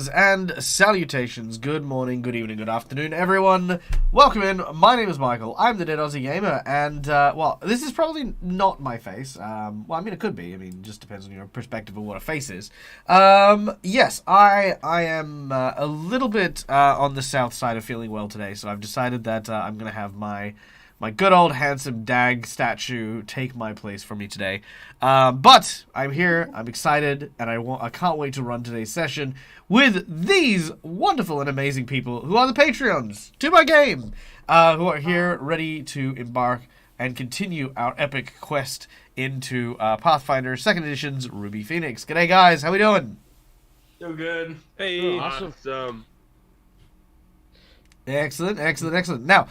Greetings and salutations. Good morning, good evening, good afternoon, everyone. Welcome in. My name is Michael. I'm the Dead Aussie Gamer, and, well, this is probably not my face. Well, I mean, it could be. I mean, it just depends on your perspective of what a face is. Yes, I am a little bit on the south side of feeling well today, so I've decided that I'm going to have my good old handsome Dag statue take my place for me today. But I'm here, I'm excited, and I can't wait to run today's session with these wonderful and amazing people who are the Patreons to my game, who are here ready to embark and continue our epic quest into Pathfinder 2nd Edition's Ruby Phoenix. G'day guys, how we doing? Doing good. Hey, Awesome. Excellent. Now,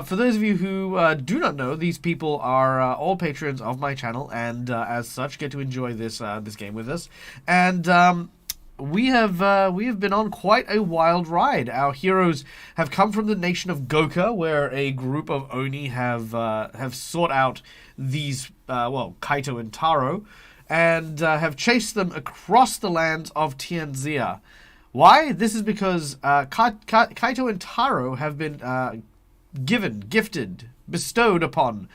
for those of you who do not know, these people are all patrons of my channel, and as such, get to enjoy this game with us. And we have been on quite a wild ride. Our heroes have come from the nation of Goka, where a group of Oni have sought out these Kaito and Taro, and have chased them across the lands of Tianxia. Why? This is because Kaito and Taro have been gifted, bestowed upon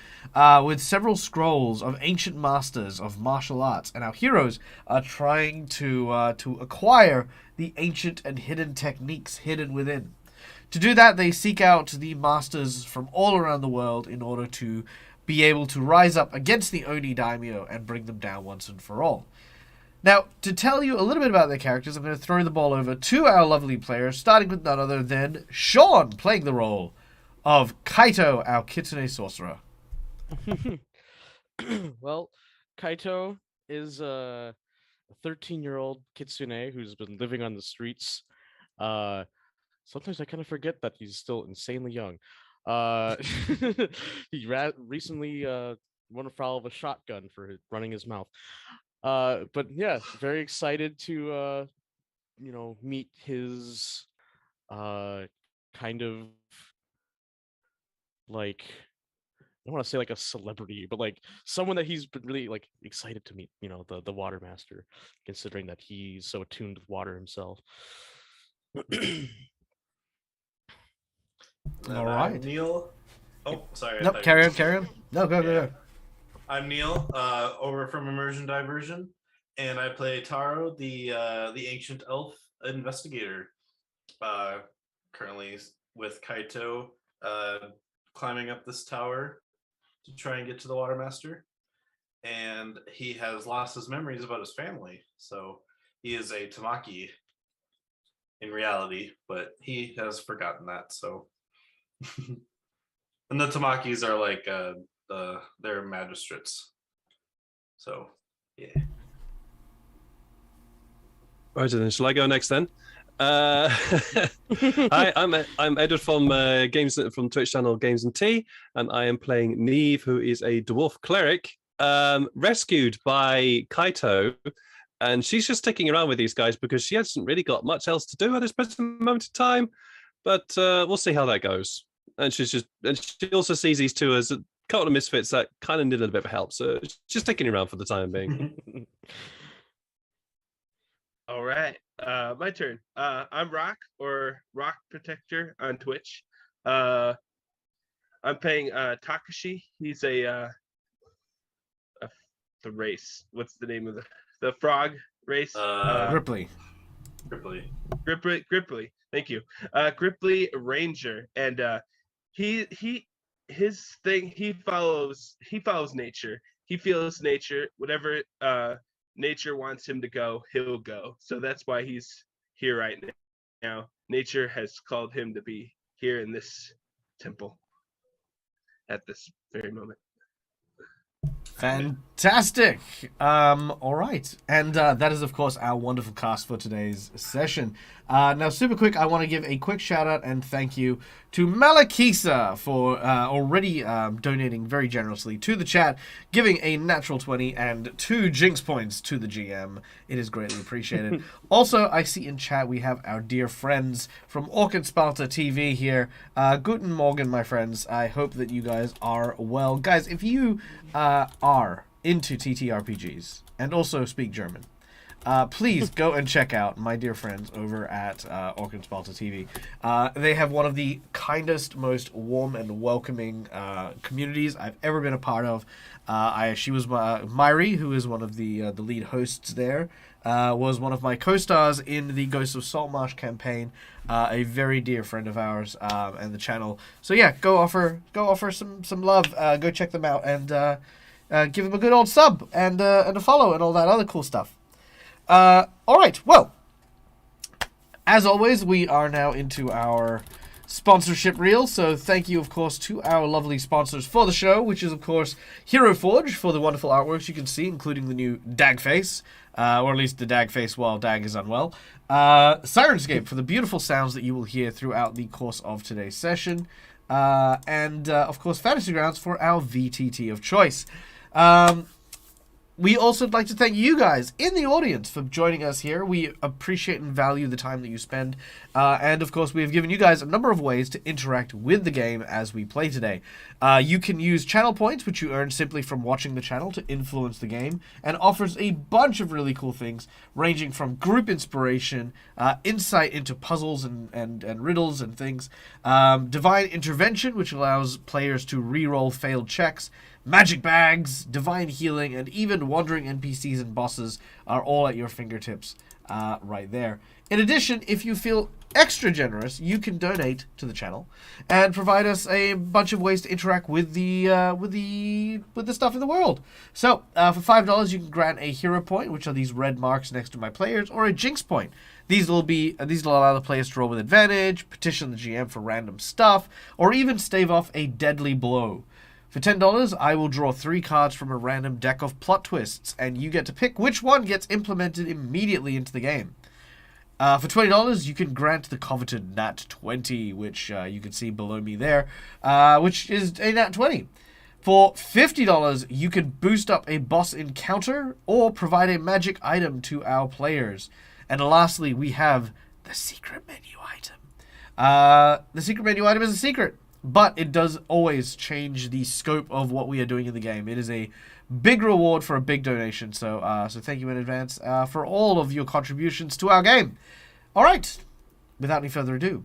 with several scrolls of ancient masters of martial arts, and our heroes are trying to acquire the ancient and hidden techniques hidden within. To do that, they seek out the masters from all around the world in order to be able to rise up against the Oni daimyo and bring them down once and for all. Now, to tell you a little bit about their characters, I'm going to throw the ball over to our lovely players, starting with none other than Sean, playing the role of Kaito, our kitsune sorcerer. Well, Kaito is a 13-year-old kitsune who's been living on the streets. Sometimes I kind of forget that he's still insanely young. He recently won afoul of a shotgun for running his mouth. But yeah, very excited to meet his kind of like, I don't want to say like a celebrity, but like someone that he's been really like excited to meet, the water master, considering that he's so attuned with water himself. All right. Neil. Oh, sorry. Nope, carry on. No, go. I'm Neil, over from Immersion Diversion, and I play Taro, the ancient elf investigator. Currently with Kaito, climbing up this tower to try and get to the Watermaster, and he has lost his memories about his family. So he is a Tamaki in reality, but he has forgotten that. So, and the Tamakis are like they're magistrates. So, yeah. Right, then shall I go next then? Hi, I'm Edward from from Twitch channel Games and Tea, and I am playing Neve, who is a dwarf cleric, rescued by Kaito, and she's just sticking around with these guys because she hasn't really got much else to do at this present moment in time. But we'll see how that goes. And she also sees these two as a couple of misfits that kind of need a little bit of help, so just sticking around for the time being. All right, my turn. I'm Rock, or Rock Protector on Twitch. I'm playing Takashi. He's the race. What's the name of the frog race? Gripply. Gripply. Thank you. Gripply Ranger, and his thing, he follows nature. He feels nature. Whatever nature wants him to go, he'll go. So that's why he's here right now. Nature has called him to be here in this temple at this very moment. Fantastic. All right. And that is, of course, our wonderful cast for today's session. Now, super quick, I want to give a quick shout out and thank you to Malakisa for already donating very generously to the chat, giving a natural 20 and 2 Jinx points to the GM. It is greatly appreciated. Also, I see in chat we have our dear friends from Orchid Sparta TV here. Guten Morgen, my friends. I hope that you guys are well. Guys, if you are into TTRPGs and also speak German, please go and check out my dear friends over at Orchid Spalter TV. They have one of the kindest, most warm and welcoming communities I've ever been a part of. She was Myri, who is one of the lead hosts there, was one of my co-stars in the Ghosts of Saltmarsh campaign. A very dear friend of ours and the channel. So yeah, go offer some love. Go check them out and give them a good old sub and a follow and all that other cool stuff. All right, well, as always, we are now into our sponsorship reel, so thank you, of course, to our lovely sponsors for the show, which is, of course, Hero Forge for the wonderful artworks you can see, including the new Dag face, or at least the Dag face while Dag is unwell, Sirenscape for the beautiful sounds that you will hear throughout the course of today's session, and, of course, Fantasy Grounds for our VTT of choice. We also would like to thank you guys in the audience for joining us here. We appreciate and value the time that you spend. And, of course, we have given you guys a number of ways to interact with the game as we play today. You can use channel points, which you earn simply from watching the channel, to influence the game, and offers a bunch of really cool things, ranging from group inspiration, insight into puzzles and riddles and things, divine intervention, which allows players to re-roll failed checks, magic bags, divine healing, and even wandering NPCs and bosses are all at your fingertips right there. In addition, if you feel extra generous, you can donate to the channel and provide us a bunch of ways to interact with the stuff in the world. So, for $5, you can grant a hero point, which are these red marks next to my players, or a jinx point. These will allow the players to roll with advantage, petition the GM for random stuff, or even stave off a deadly blow. For $10, I will draw 3 cards from a random deck of plot twists, and you get to pick which one gets implemented immediately into the game. For $20, you can grant the coveted Nat 20, which you can see below me there, which is a Nat 20. For $50, you can boost up a boss encounter or provide a magic item to our players. And lastly, we have the secret menu item. The secret menu item is a secret, but it does always change the scope of what we are doing in the game. It is a big reward for a big donation, so thank you in advance for all of your contributions to our game. All right, without any further ado.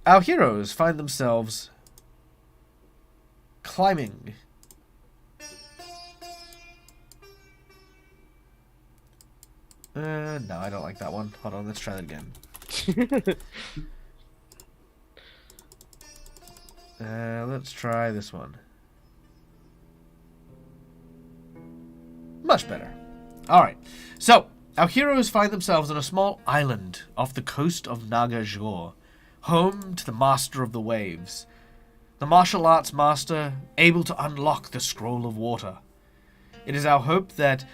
Our heroes find themselves climbing no, I don't like that one. Hold on, let's try that again. Let's try this one. Much better. Alright, so our heroes find themselves on a small island off the coast of Nagajor, home to the Master of the Waves, the martial arts master able to unlock the Scroll of Water. It is our hope that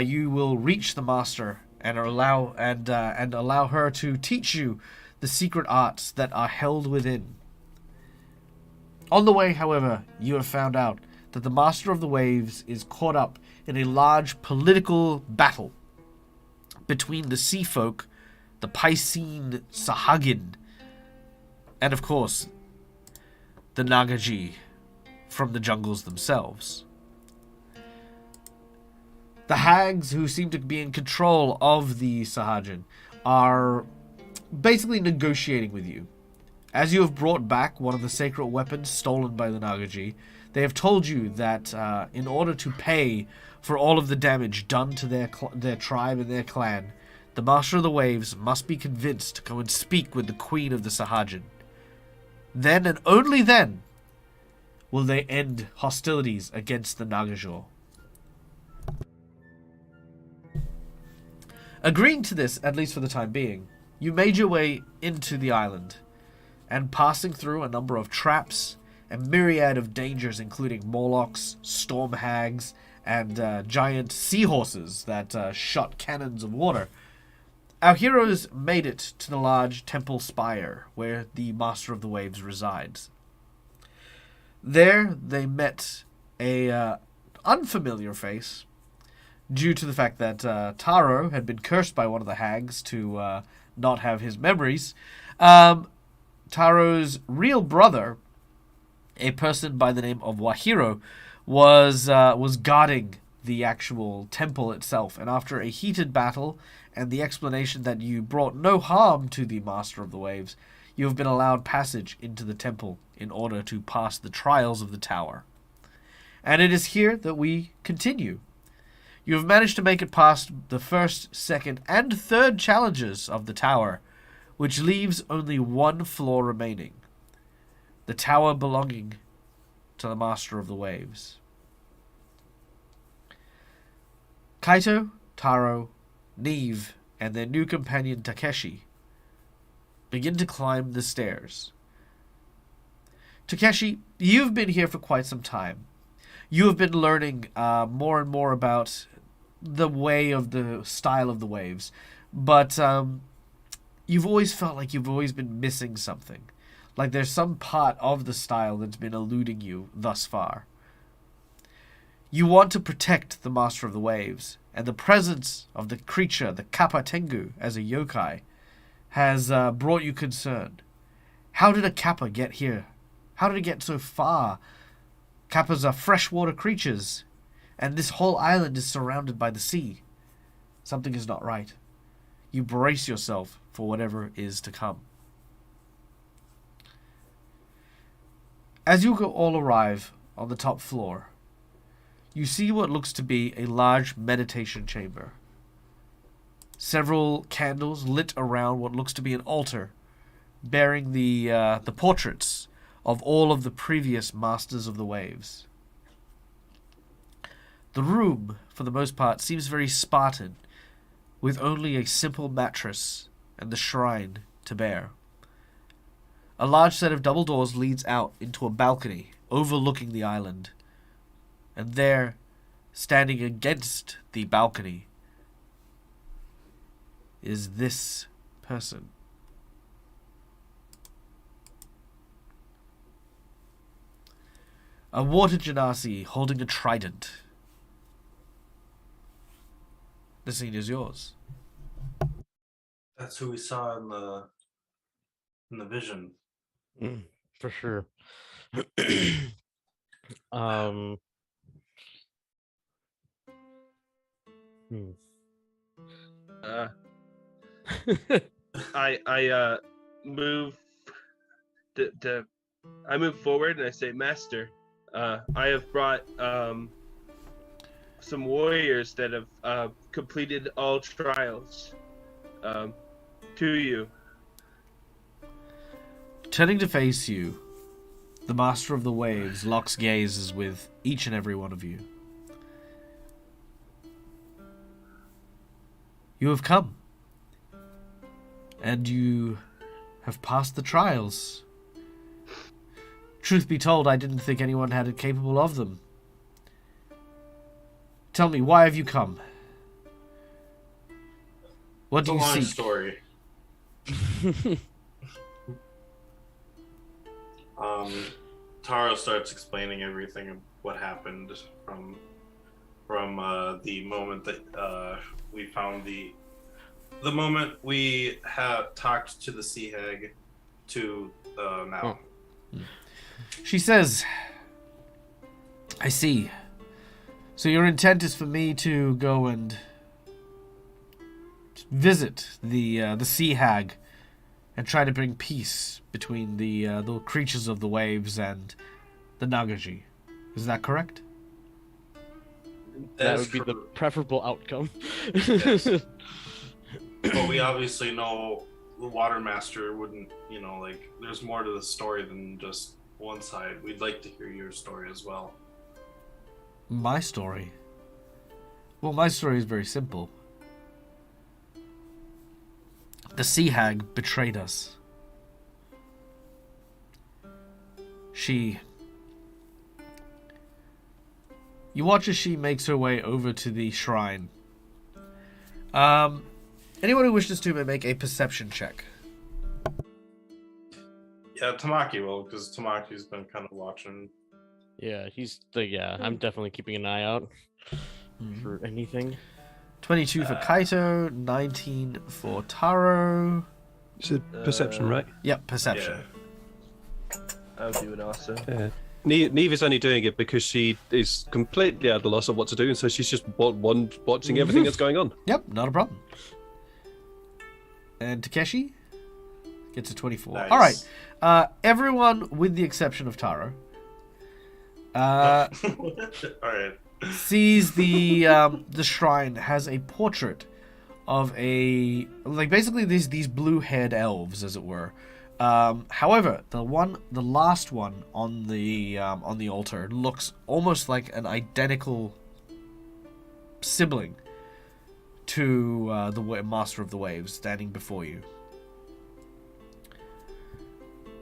you will reach the master and allow her to teach you the secret arts that are held within. On the way, however, you have found out that the Master of the Waves is caught up in a large political battle between the Sea Folk, the Piscine Sahagin, and of course, the Nagaji from the jungles themselves. The hags who seem to be in control of the Sahagin are basically negotiating with you. As you have brought back one of the sacred weapons stolen by the Nagaji, they have told you that in order to pay for all of the damage done to their tribe and their clan, the Master of the Waves must be convinced to go and speak with the Queen of the Sahagin. Then and only then will they end hostilities against the Nagajor. Agreeing to this, at least for the time being, you made your way into the island, and passing through a number of traps and myriad of dangers, including Morlocks, storm hags, and giant seahorses that shot cannons of water, our heroes made it to the large temple spire where the Master of the Waves resides. There they met a unfamiliar face, due to the fact that Taro had been cursed by one of the hags to not have his memories. Taro's real brother, a person by the name of Wahiro, was guarding the actual temple itself, and after a heated battle and the explanation that you brought no harm to the Master of the Waves, you have been allowed passage into the temple in order to pass the trials of the tower. And it is here that we continue. You have managed to make it past the first, second, and third challenges of the tower, which leaves only one floor remaining. The tower belonging to the Master of the Waves. Kaito, Taro, Neve, and their new companion Takeshi begin to climb the stairs. Takeshi, you've been here for quite some time. You have been learning more and more about the way of the style of the waves, but you've always felt like you've always been missing something. Like there's some part of the style that's been eluding you thus far. You want to protect the Master of the Waves, and the presence of the creature, the Kappa Tengu, as a yokai, has brought you concern. How did a Kappa get here? How did it get so far? Kappas are freshwater creatures, and this whole island is surrounded by the sea. Something is not right. You brace yourself for whatever is to come. As you all arrive on the top floor, you see what looks to be a large meditation chamber. Several candles lit around what looks to be an altar, bearing the portraits of all of the previous Masters of the Waves. The room, for the most part, seems very Spartan, with only a simple mattress and the shrine to bear. A large set of double doors leads out into a balcony overlooking the island, and there, standing against the balcony, is this person. A water genasi holding a trident. The scene is yours. That's who we saw in the vision. For sure. I move I move forward and I say, Master, I have brought some warriors that have completed all trials to you. Turning to face you, the Master of the Waves locks gazes with each and every one of you. You have come, and you have passed the trials. Truth be told, I didn't think anyone had it capable of them. Tell me, why have you come? What do you It's a long seek? story. Taro starts explaining everything of what happened from the moment that we found the moment we had talked to the sea hag to now. She says, I see. So your intent is for me to go and visit the sea hag and try to bring peace between the creatures of the waves and the Nagaji. Is that correct? That is would be the true. preferable outcome. Yes. But we obviously know the Water Master wouldn't, like, there's more to the story than just one side. We'd like to hear your story as well. My story? Well, my story is very simple. The sea hag betrayed us. You watch as she makes her way over to the shrine. Anyone who wishes to may make a perception check. Yeah, Tamaki will, because Tamaki's been kind of watching. Yeah, I'm definitely keeping an eye out for anything. 22 for Kaito, 19 for Taro. It's a perception, right? Yep, perception. I'll do it also. Yeah. Neve is only doing it because she is completely at a loss of what to do, and so she's just watching everything that's going on. Yep, not a problem. And Takeshi gets a 24. Nice. All right. Everyone, with the exception of Taro, All right. sees the shrine has a portrait of basically these blue-haired elves, as it were. However, the last one on the altar looks almost like an identical sibling to the Master of the Waves standing before you.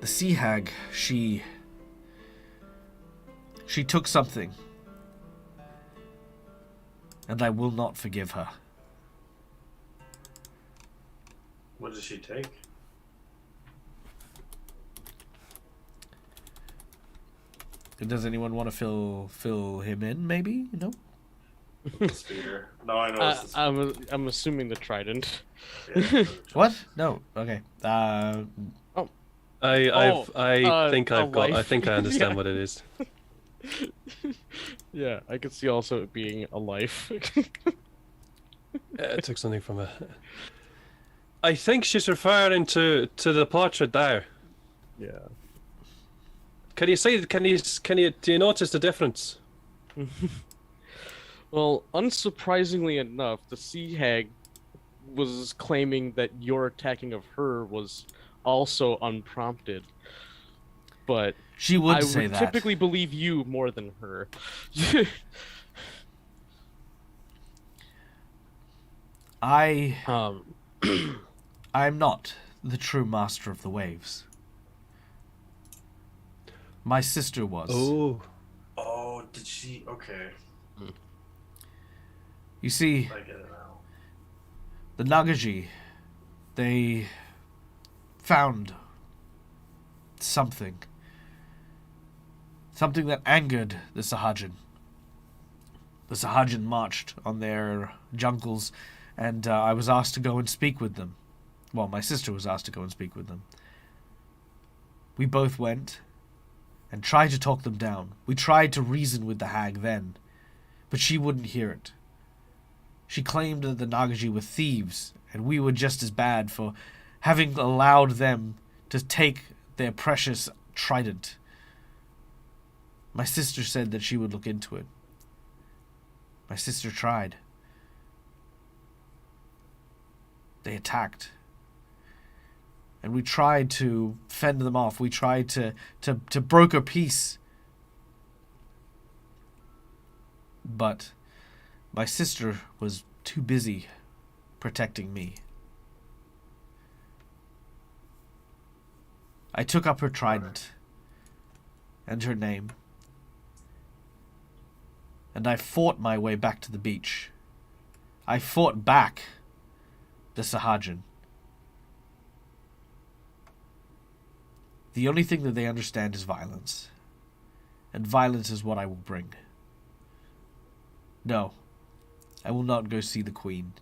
The sea hag, she took something, and I will not forgive her. What did she take? Does anyone want to fill him in? Maybe, you know. The speeder. No, I know. It's the I'm assuming the trident. speeder. What? No. Okay. I a think I life. understand Yeah. what it is. Yeah, I could see also it being a life. It took something from a. I think she's referring to the portrait there. Yeah. Can you see? Do you notice the difference? Well, unsurprisingly enough, the sea hag was claiming that your attacking of her was also unprompted. But She would I say would that. typically believe you more than her. I um, I'm not the true master of the waves. My sister was. Oh, Oh, did she? Okay, You see, I get it now. the Nagaji, they found something. Something that angered the Sahajin. The Sahajin marched on their jungles, and I was asked to go and speak with them. Well, my sister was asked to go and speak with them. We both went and tried to talk them down. We tried to reason with the hag then, but she wouldn't hear it. She claimed that the Nagaji were thieves, and we were just as bad for having allowed them to take their precious trident. My sister said that she would look into it. My sister tried. They attacked. And we tried to fend them off. We tried to broker peace. But my sister was too busy protecting me. I took up her trident and her name, and I fought my way back to the beach. I fought back the Sahajin. The only thing that they understand is violence, and violence is what I will bring. No, I will not go see the Queen.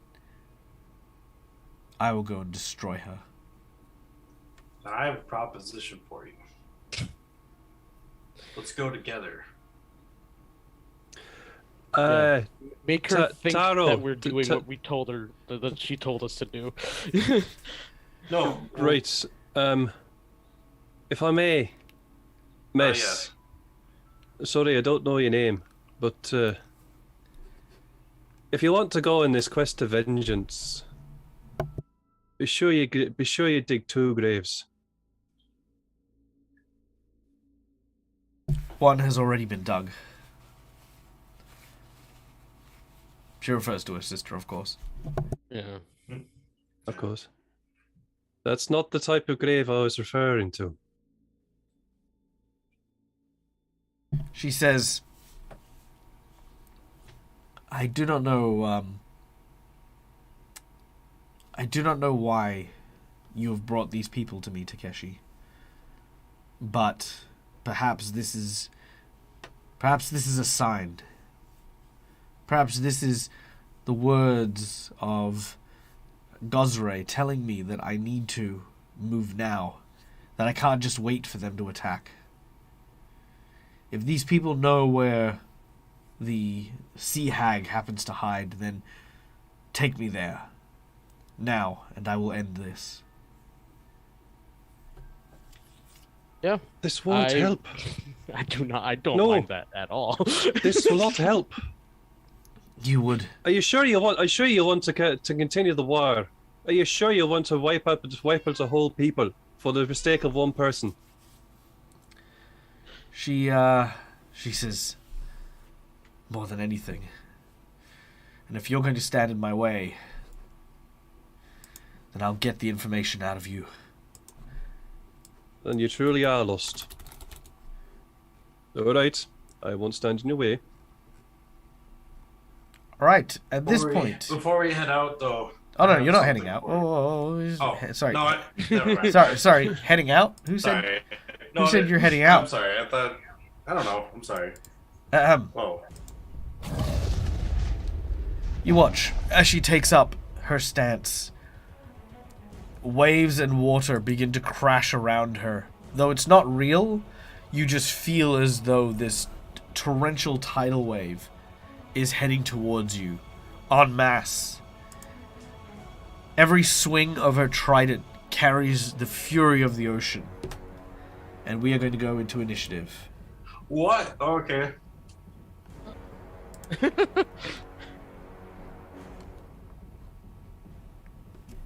I will go and destroy her. I have a proposition for you. Let's go together. make her think Taro, that we're doing what we told her that she told us to do. No, right. If I may, Miss. Sorry, I don't know your name, but if you want to go on this quest to vengeance, be sure you dig 2 graves. One has already been dug. She refers to her sister, of course. Yeah. Of course. That's not the type of grave I was referring to. She says, I do not know why you have brought these people to me, Takeshi. But perhaps this is a sign. Perhaps this is the words of Gozre telling me that I need to move now, that I can't just wait for them to attack. If these people know where the sea hag happens to hide, then take me there. Now, and I will end this. Yeah. This won't help. I don't No. mind that at all. This will not help. You would. Are you sure you want to continue the war? Are you sure you want to wipe out a whole people for the mistake of one person? She says, more than anything. And if you're going to stand in my way, then I'll get the information out of you. Then you truly are lost. Alright, I won't stand in your way. Alright, at this point... Before we head out, though... Oh, no, you're not heading out. Sorry. No, never mind. Sorry, heading out? Who said Sorry. Who said you're heading out? I'm sorry, I thought... I don't know, I'm sorry. Whoa. You watch as she takes up her stance. Waves and water begin to crash around her. Though it's not real, you just feel as though this torrential tidal wave is heading towards you, en masse. Every swing of her trident carries the fury of the ocean. And we are going to go into initiative. What? Oh, okay.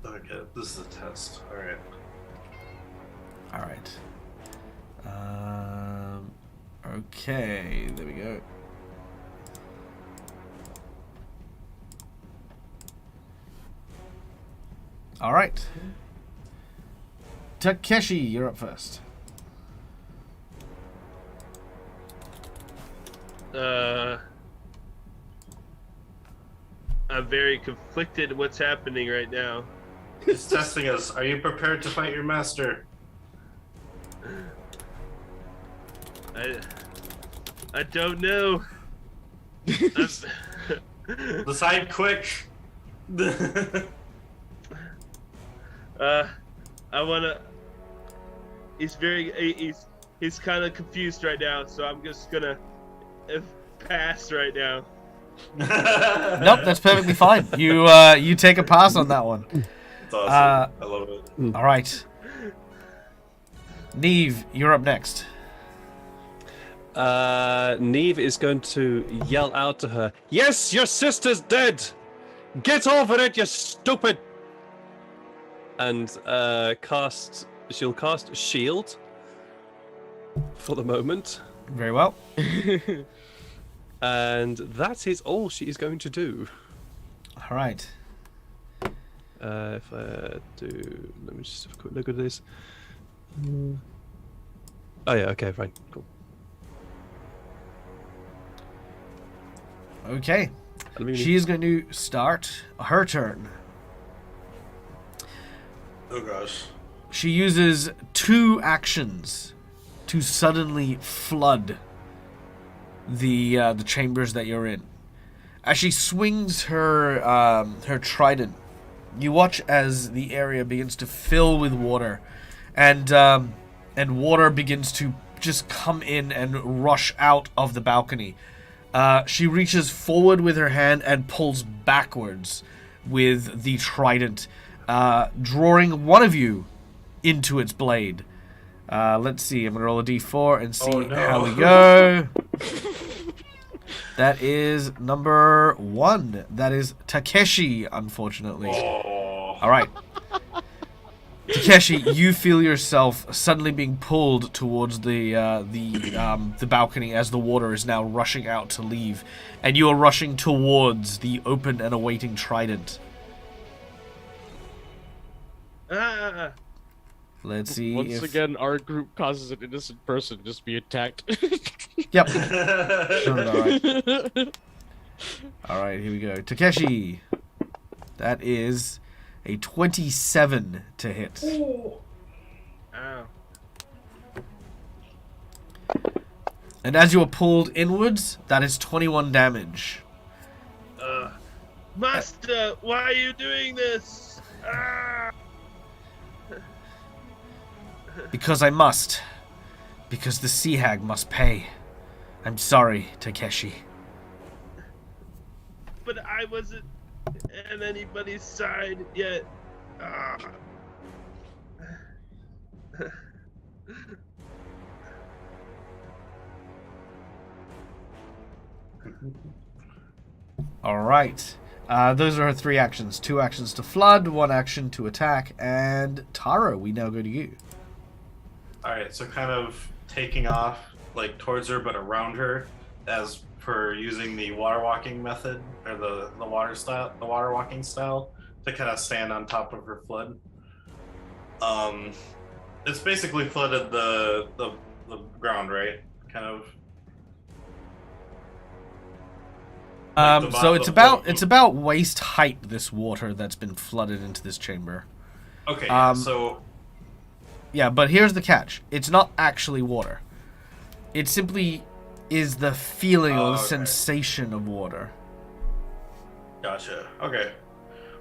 Okay, this is a test. Alright. Alright. Okay, there we go. Alright. Takeshi, you're up first. I'm very conflicted what's happening right now. It's testing us. Are you prepared to fight your master? I don't know. Decide quick. I wanna. He's kind of confused right now, so I'm just gonna pass right now. Nope, that's perfectly fine. You take a pass on that one. It's awesome. I love it. All right. Neve, you're up next. Neve is going to yell out to her, "Yes, your sister's dead! Get over it, you stupid!" And she'll cast Shield for the moment. Very well. And that is all she is going to do. All right. If I do, let me just have a quick look at this. Oh yeah, okay, fine, cool. Okay. She is going to start her turn. Oh gosh. She uses 2 actions to suddenly flood the chambers that you're in. As she swings her her trident, you watch as the area begins to fill with water, and water begins to just come in and rush out of the balcony. She reaches forward with her hand and pulls backwards with the trident, drawing one of you into its blade. Let's see. I'm going to roll a d4 and see how we go. That is number 1. That is Takeshi, unfortunately. Oh. All right. Takeshi, you feel yourself suddenly being pulled towards the balcony as the water is now rushing out to leave, and you are rushing towards the open and awaiting trident. Let's see. Once again, our group causes an innocent person to just be attacked. Yep. All right, here we go. Takeshi. That is a 27 to hit. Ow. And as you are pulled inwards, that is 21 damage. Master, why are you doing this? Because I must. Because the sea hag must pay. I'm sorry, Takeshi. But I wasn't on anybody's side yet. Ah. All right. Those are her 3 actions. 2 actions to flood, 1 action to attack, and Taro, we now go to you. All right, so kind of taking off like towards her, but around her, as for using the water walking method or the water walking style to kind of stand on top of her flood. It's basically flooded the ground, right? Kind of. So it's about waist height, this water that's been flooded into this chamber. Okay, yeah, so yeah, but here's the catch. It's not actually water. It simply is the feeling or the sensation of water. Gotcha. Okay.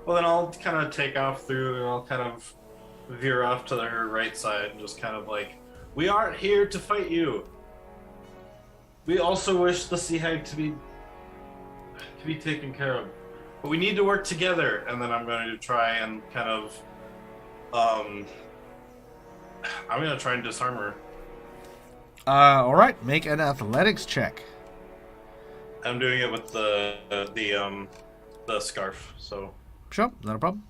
Well, then I'll kind of take off through and I'll kind of veer off to her right side and just kind of like, we aren't here to fight you. We also wish the sea hag to be taken care of, but we need to work together. And then I'm going to try and kind of, I'm going to try and disarm her. All right, make an athletics check. I'm doing it with the scarf. So Sure, not a problem.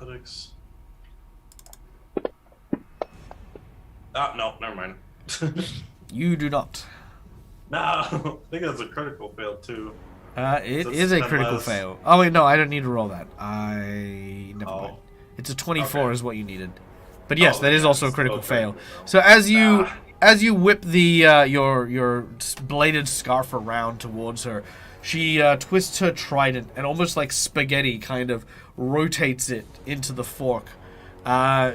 athletics. No, never mind. You do not. No, I think that's a critical fail too. It So is a 10 critical less. fail. Oh wait, no, I don't need to roll that. Never mind. Oh. It's a 24 Okay. is what you needed. But yes, Oh, that is yes. also a critical Okay. fail. So as you whip the your bladed scarf around towards her, she twists her trident and almost like spaghetti kind of rotates it into the fork.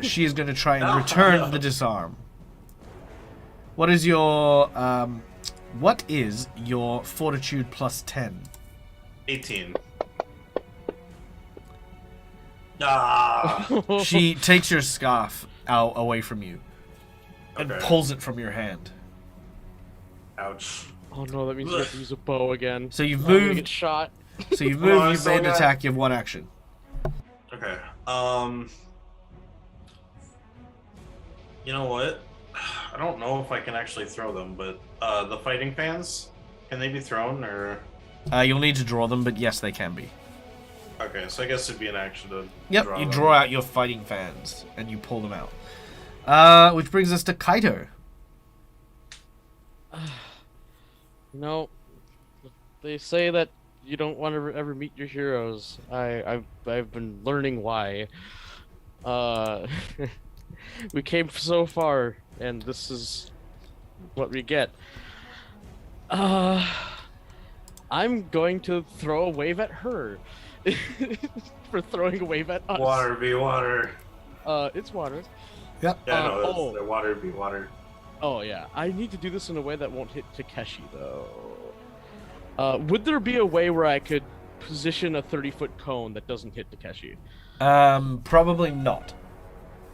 She is going to try and return the disarm. What is your fortitude plus 10? 18. Ah. She takes your scarf out away from you and Okay. pulls it from your hand. Ouch. Oh no, that means you have to use a bow again. So you've I'm gonna moved. get shot. So you've Well, I moved. was You've made saying an that- attack. You have 1 action. Okay. You know what? I don't know if I can actually throw them, but the fighting fans, can they be thrown or? You'll need to draw them, but yes, they can be. Okay, so I guess it'd be an action to. Yep, draw you them. draw out your fighting fans and you pull them out. Which brings us to Kaito. No, they say that you don't want to ever meet your heroes. I've been learning why. We came so far, and this is what we get. I'm going to throw a wave at her for throwing a wave at us. Water be water. It's water. Yep. Yeah, no, that's oh. the water be water. Oh yeah, I need to do this in a way that won't hit Takeshi though. Would there be a way where I could position a 30-foot cone that doesn't hit Takeshi? Probably not.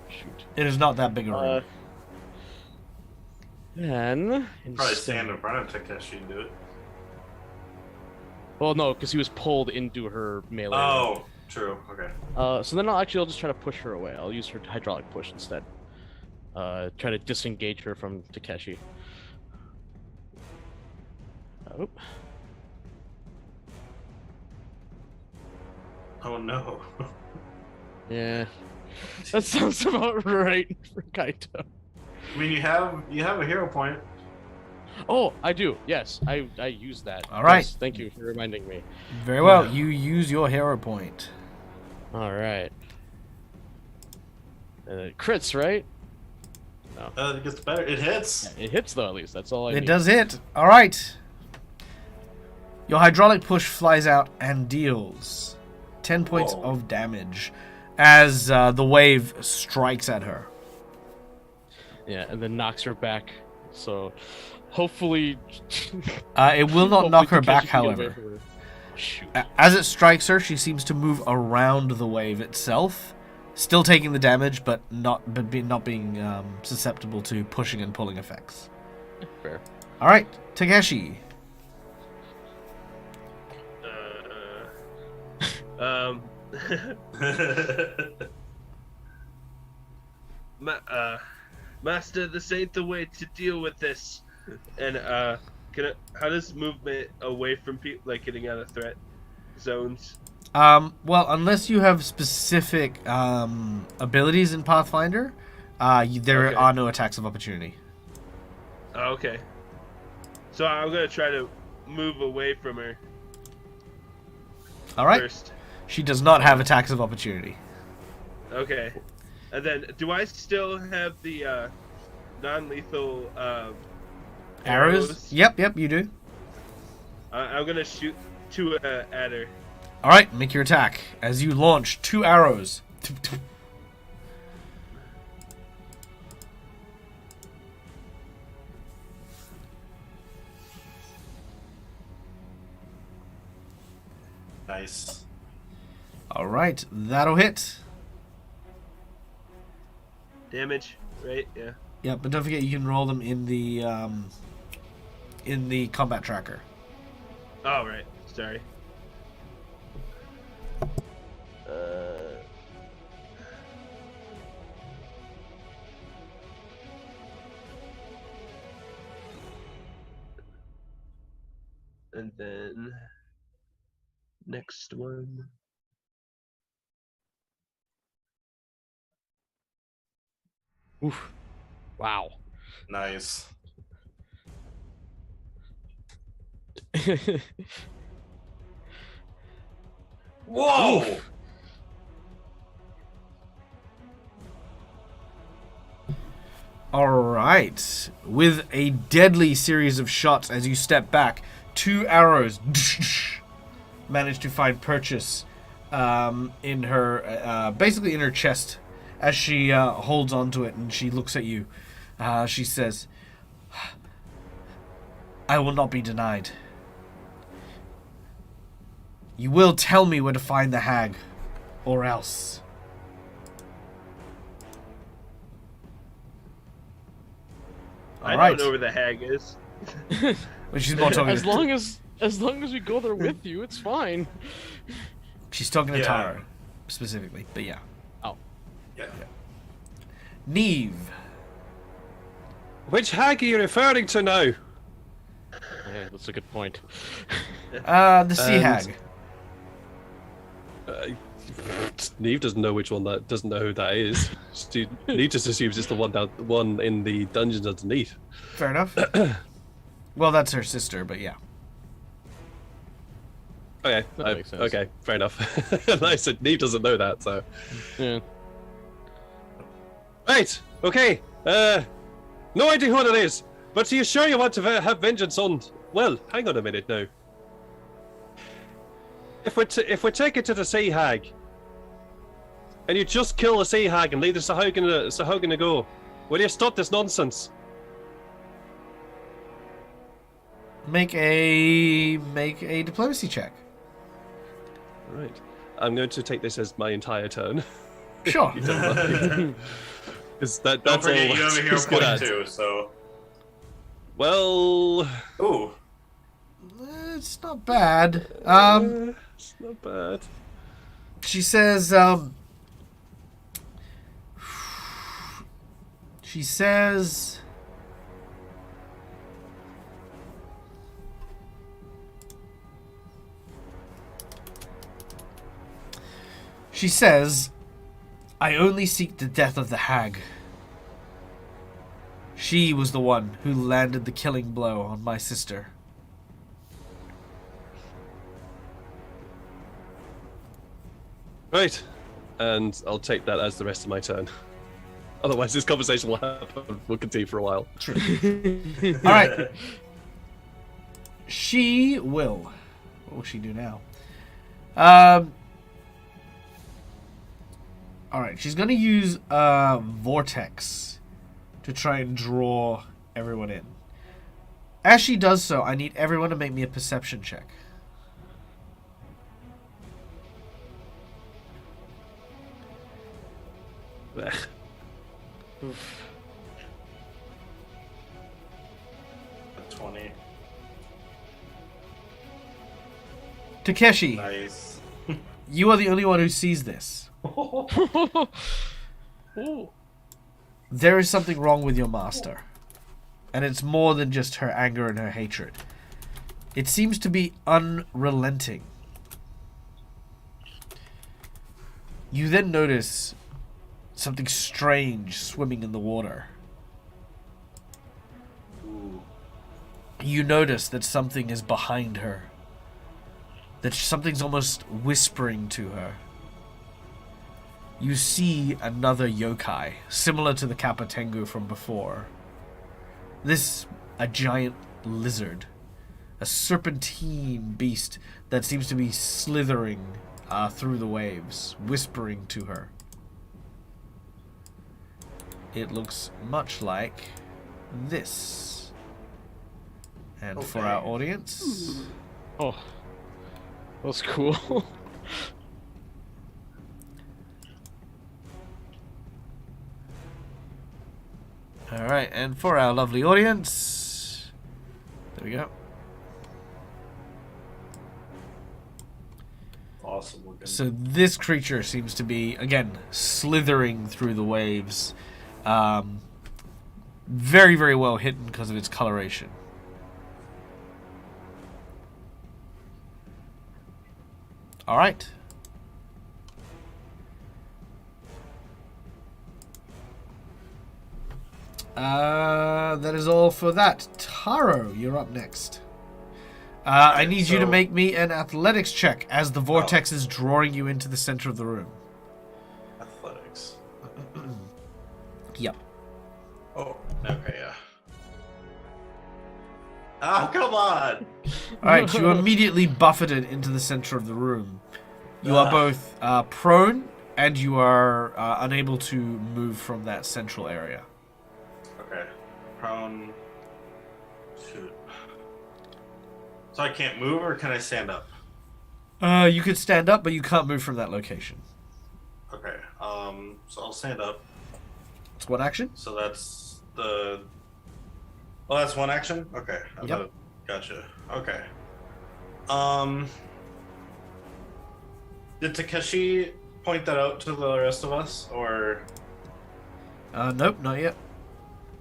Shoot. It is not that big a room. Then Probably stand in front of Takeshi and do it. Well, no, because he was pulled into her melee. Oh, true. Okay. So then I'll just try to push her away. I'll use her hydraulic push instead. Try to disengage her from Takeshi. Oh. Oh no. Yeah. That sounds about right for Kaito. I mean, you have a hero point. Oh, I do. Yes, I use that. All right. Yes, thank you for reminding me. Very well. You use your hero point. All right. Crits, right? No. It gets better. It hits. It hits though, at least. That's all I It need. does hit. All right. Your hydraulic push flies out and deals 10 points Whoa. of damage as the wave strikes at her. Yeah, and then knocks her back. So, hopefully. It will not knock her back, Takeshi can get away however. from her. Shoot. As it strikes her, she seems to move around the wave itself, still taking the damage, but not being susceptible to pushing and pulling effects. Fair. All right, Takeshi. Um, Master, this ain't the way to deal with this. And how does movement away from people, like getting out of threat zones? Well, unless you have specific abilities in Pathfinder, there Okay. are no attacks of opportunity. Oh, okay. So I'm gonna try to move away from her All right. first. She does not have attacks of opportunity. Okay. And then, do I still have the non-lethal arrows? Yep, you do. I'm gonna shoot 2 at her. All right, make your attack as you launch 2 arrows. Nice. All right, that'll hit. Damage, right? Yeah. Yeah, but don't forget you can roll them in the combat tracker. Oh, right. Sorry. And then next one. Oof. Wow. Nice. Whoa! Oof. All right, with a deadly series of shots as you step back, 2 arrows manage to find purchase in her, basically in her chest, as she holds onto it and she looks at you. She says, "I will not be denied. You will tell me where to find the hag, or else." I All right. don't know where the hag is. Well, she's more talking as to long as we go there with you, it's fine. she's talking to Yeah. Tara specifically, but yeah. Oh. Yeah. Neve. Which hag are you referring to now? Yeah, that's a good point. The sea And- hag. Neve doesn't know which one that doesn't know who that is. Neve just assumes it's the one in the dungeons underneath. Fair enough. Well, that's her sister, but yeah. Okay, That makes sense. okay, fair enough. And I said Neve doesn't know that, so Yeah. right, okay. No idea what it is, but are you sure you want to have vengeance on? Well, hang on a minute now. If we take it to the sea hag, and you just kill the sea hag and leave the Sahogin to go, will you stop this nonsense? Make a diplomacy check. Right. I'm going to take this as my entire turn. Sure. Because Don't that's forget all you have a hero he's good point at. too, so. Well, Ooh. It's not bad. it's not bad. She says, she says, "I only seek the death of the hag. She was the one who landed the killing blow on my sister." Right. And I'll take that as the rest of my turn. Otherwise, this conversation will happen. We'll continue for a while. True. All right. She will. What will she do now? All right. She's going to use Vortex to try and draw everyone in. As she does so, I need everyone to make me a perception check. Blech. 20. Takeshi, Nice. you are the only one who sees this. Ooh. There is something wrong with your master. And it's more than just her anger and her hatred. It seems to be unrelenting. You then notice something strange swimming in the water. Ooh. You notice that something is behind her. That something's almost whispering to her. You see another yokai, similar to the Kappa Tengu from before. This, a giant lizard. A serpentine beast that seems to be slithering through the waves, whispering to her. It looks much like this. And for our Okay. audience... Oh, that's cool. Alright, and for our lovely audience... There we go. Awesome looking. So this creature seems to be, again, slithering through the waves. Very, very well hidden because of its coloration. Alright. That is all for that. Taro, you're up next. I need you to so- make me an athletics check as the vortex is drawing you into the center of the room. Athletics. Yep. Oh, okay, yeah. Oh, come on! Alright, you immediately buffeted into the center of the room. You are both prone and you are unable to move from that central area. Okay. Prone. Shoot. So I can't move, or can I stand up? You could stand up, but you can't move from that location. Okay. So I'll stand up. It's one action? So that's the. Oh, that's one action. Okay. Yep. Gotcha. Okay. Did Takeshi point that out to the rest of us, or? Nope, not yet.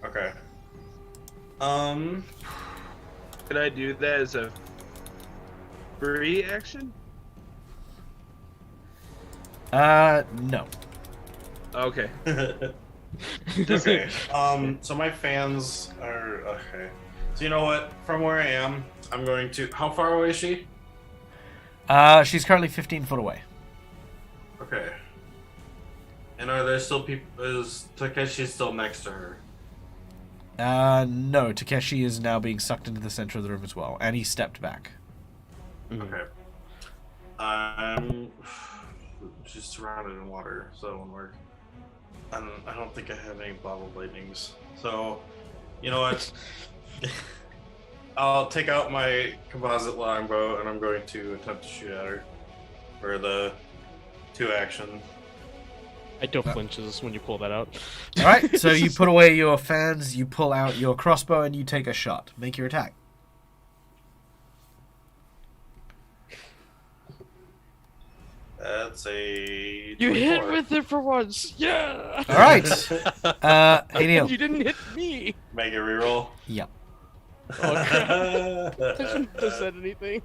Okay. Can I do that as a free action? No. Okay. Okay. So my fans are okay. So you know what? From where I am, I'm going to. How far away is she? She's currently 15 foot away. Okay. And are there still people? Is Takeshi still next to her? No, Takeshi is now being sucked into the center of the room as well, and he stepped back. Okay. She's surrounded in water, so that won't work. And I don't think I have any bottle lightnings. So, you know what? I'll take out my composite longbow and I'm going to attempt to shoot at her for the 2 action. I don't flinches when you pull that out. Alright, so you put away your fans, you pull out your crossbow, and you take a shot. Make your attack. That's a. You hit 24. with it for once. Yeah. Alright. Hey Neil. You didn't hit me. Make a reroll. Yep. Oh crap! I shouldn't have said anything.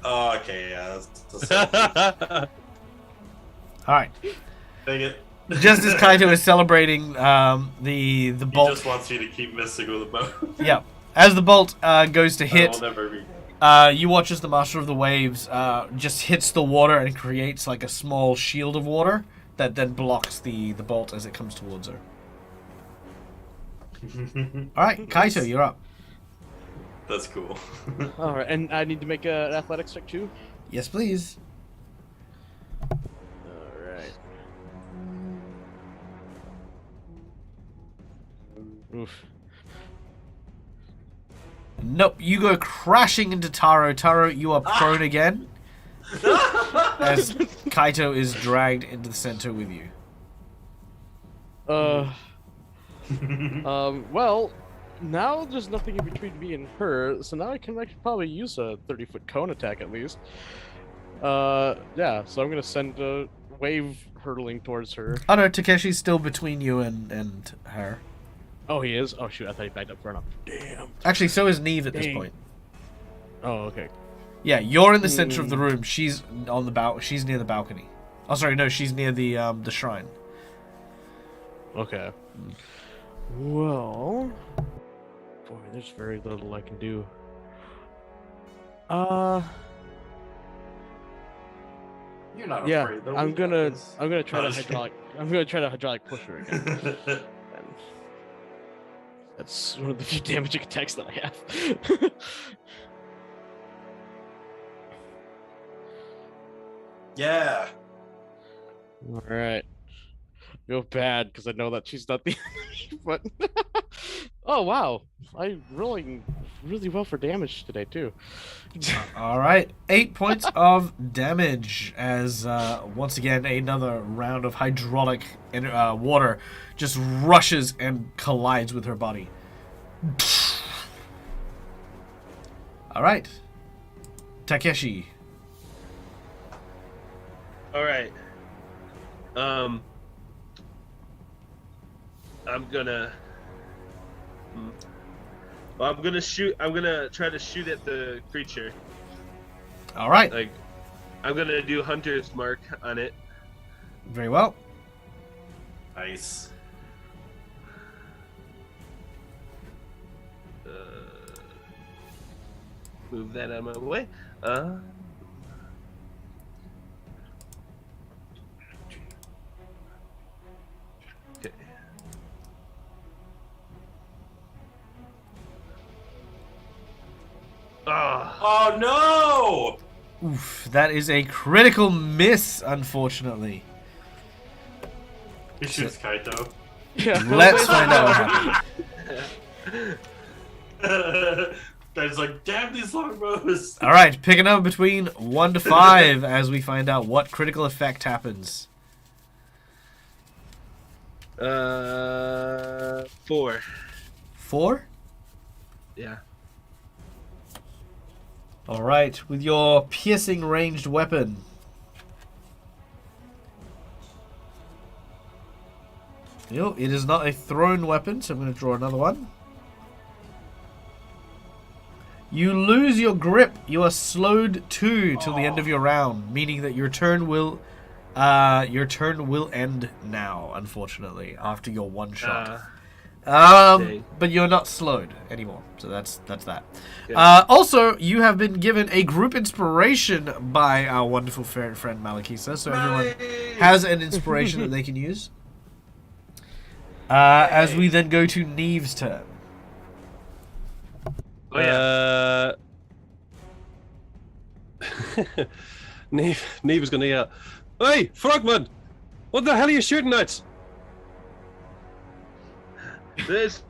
Oh, okay, yeah. That's Alright. Dang it. Just as Kaito is celebrating the He bolt. just wants you to keep missing with the bow. Yeah. As the bolt goes to That hit, will never be. you watch as the Master of the Waves just hits the water and creates like a small shield of water that then blocks the bolt as it comes towards her. Alright, Kaito, you're up. That's cool. All right, and I need to make an athletics check too. Yes, please. All right. Oof. Nope, you go crashing into Taro. Taro, you are prone again. As Kaito is dragged into the center with you. Well, now there's nothing in between me and her, so now I can actually probably use a 30-foot cone attack at least. Yeah, so I'm gonna send a wave hurtling towards her. Oh no, Takeshi's still between you and her. Oh, he is? Oh shoot, I thought he backed up far enough. Damn. Actually, so is Neve at this Dang. point. Oh, okay. Yeah, you're in the center of the room. She's on the she's near the balcony. Oh, sorry, no, she's near the shrine. Okay. Well, boy, there's very little I can do. You're not Yeah, afraid, though. I'm We got gonna this. try to Oh, hydraulic. I'm gonna try to hydraulic push her again. And that's one of the few damaging attacks that I have. Yeah. All right. Feel bad because I know that she's not the enemy, but oh wow, I rolling really well for damage today too. All right, 8 points of damage as once again another round of hydraulic water just rushes and collides with her body. All right, Takeshi. All right. I'm gonna. Well, I'm gonna shoot. I'm gonna try to shoot at the creature. All right, Like, I'm gonna do hunter's mark on it. very well. Nice. Move that out of my way. Okay. Ah. Oh no! Oof, that is a critical miss, unfortunately. He shoots Kaito. Yeah. Let's find out what happened. Guy's like, damn these longbows! All right, pick a number between 1 to 5 as we find out what critical effect happens. 4. 4? Yeah. All right, with your piercing ranged weapon. It is not a thrown weapon, so I'm going to draw another one. You lose your grip. You are slowed 2 till the end of your round, meaning that your turn will end now, unfortunately, after your one shot. Dang. But you're not slowed anymore, so that's that. Good. Also, you have been given a group inspiration by our wonderful friend Malakisa, so everyone has an inspiration that they can use. As we then go to Neve's turn. Oh yeah. Neve was gonna yell, "Hey, Frogman! What the hell are you shooting at?" There's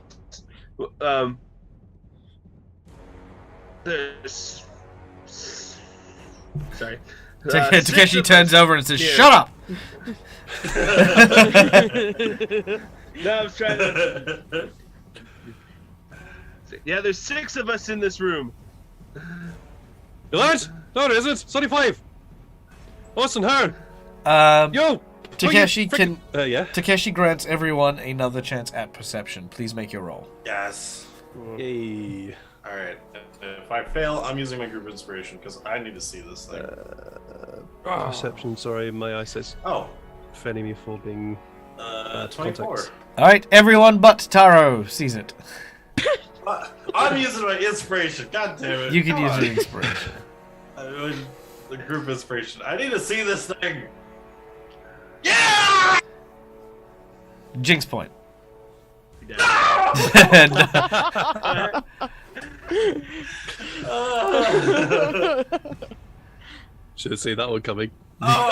sorry. Takeshi Six turns of us over and says, here. "Shut up!" No, I was trying to. Yeah, there's 6 of us in this room. What? No, there isn't. It's only 5. Us and her. Yo, Takeshi can. yeah. Takeshi grants everyone another chance at perception. Please make your roll. Yes. Yay. Alright. If I fail, I'm using my group inspiration because I need to see this thing. Perception. Sorry, my eyesight's Oh. failing me for being. 24. contacts. All right, everyone but Taro sees it. I'm using my inspiration. God damn it. You can Come use on. your inspiration. The group inspiration. I need to see this thing. Yeah! Jinx point. Should have seen that one coming. Oh,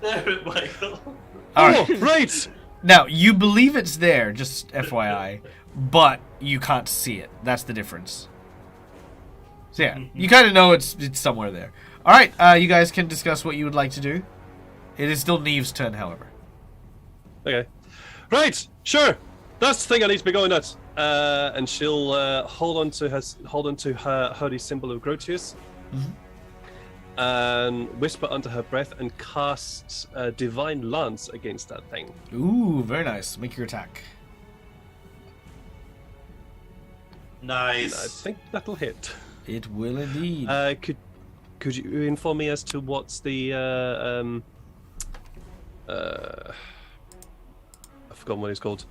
damn it, Michael. All right. Oh, right. Now, you believe it's there, just FYI, but you can't see it. That's the difference. So yeah, you kind of know it's somewhere there. All right, you guys can discuss what you would like to do. It is still Neve's turn, however. Okay. Right, sure. That's the thing I need to be going at. And she'll hold on to her holy symbol of Grotius, and whisper under her breath and cast Divine Lance against that thing. Ooh, very nice. Make your attack. And I Nice. think that'll hit. It will indeed. Could you inform me as to what's the I've forgotten what it's called.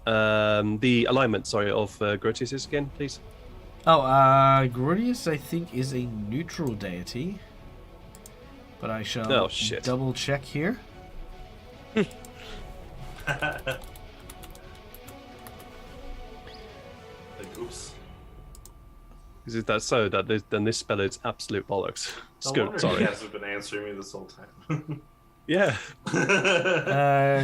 The alignment, sorry, of Grotius is again, please. Oh, Gordius, I think, is a neutral deity. But I shall Oh, shit. double check here. Like, oops. Is that so? Then this spell is absolute bollocks. No Good, wonder sorry. he hasn't been answering me this whole time. Yeah.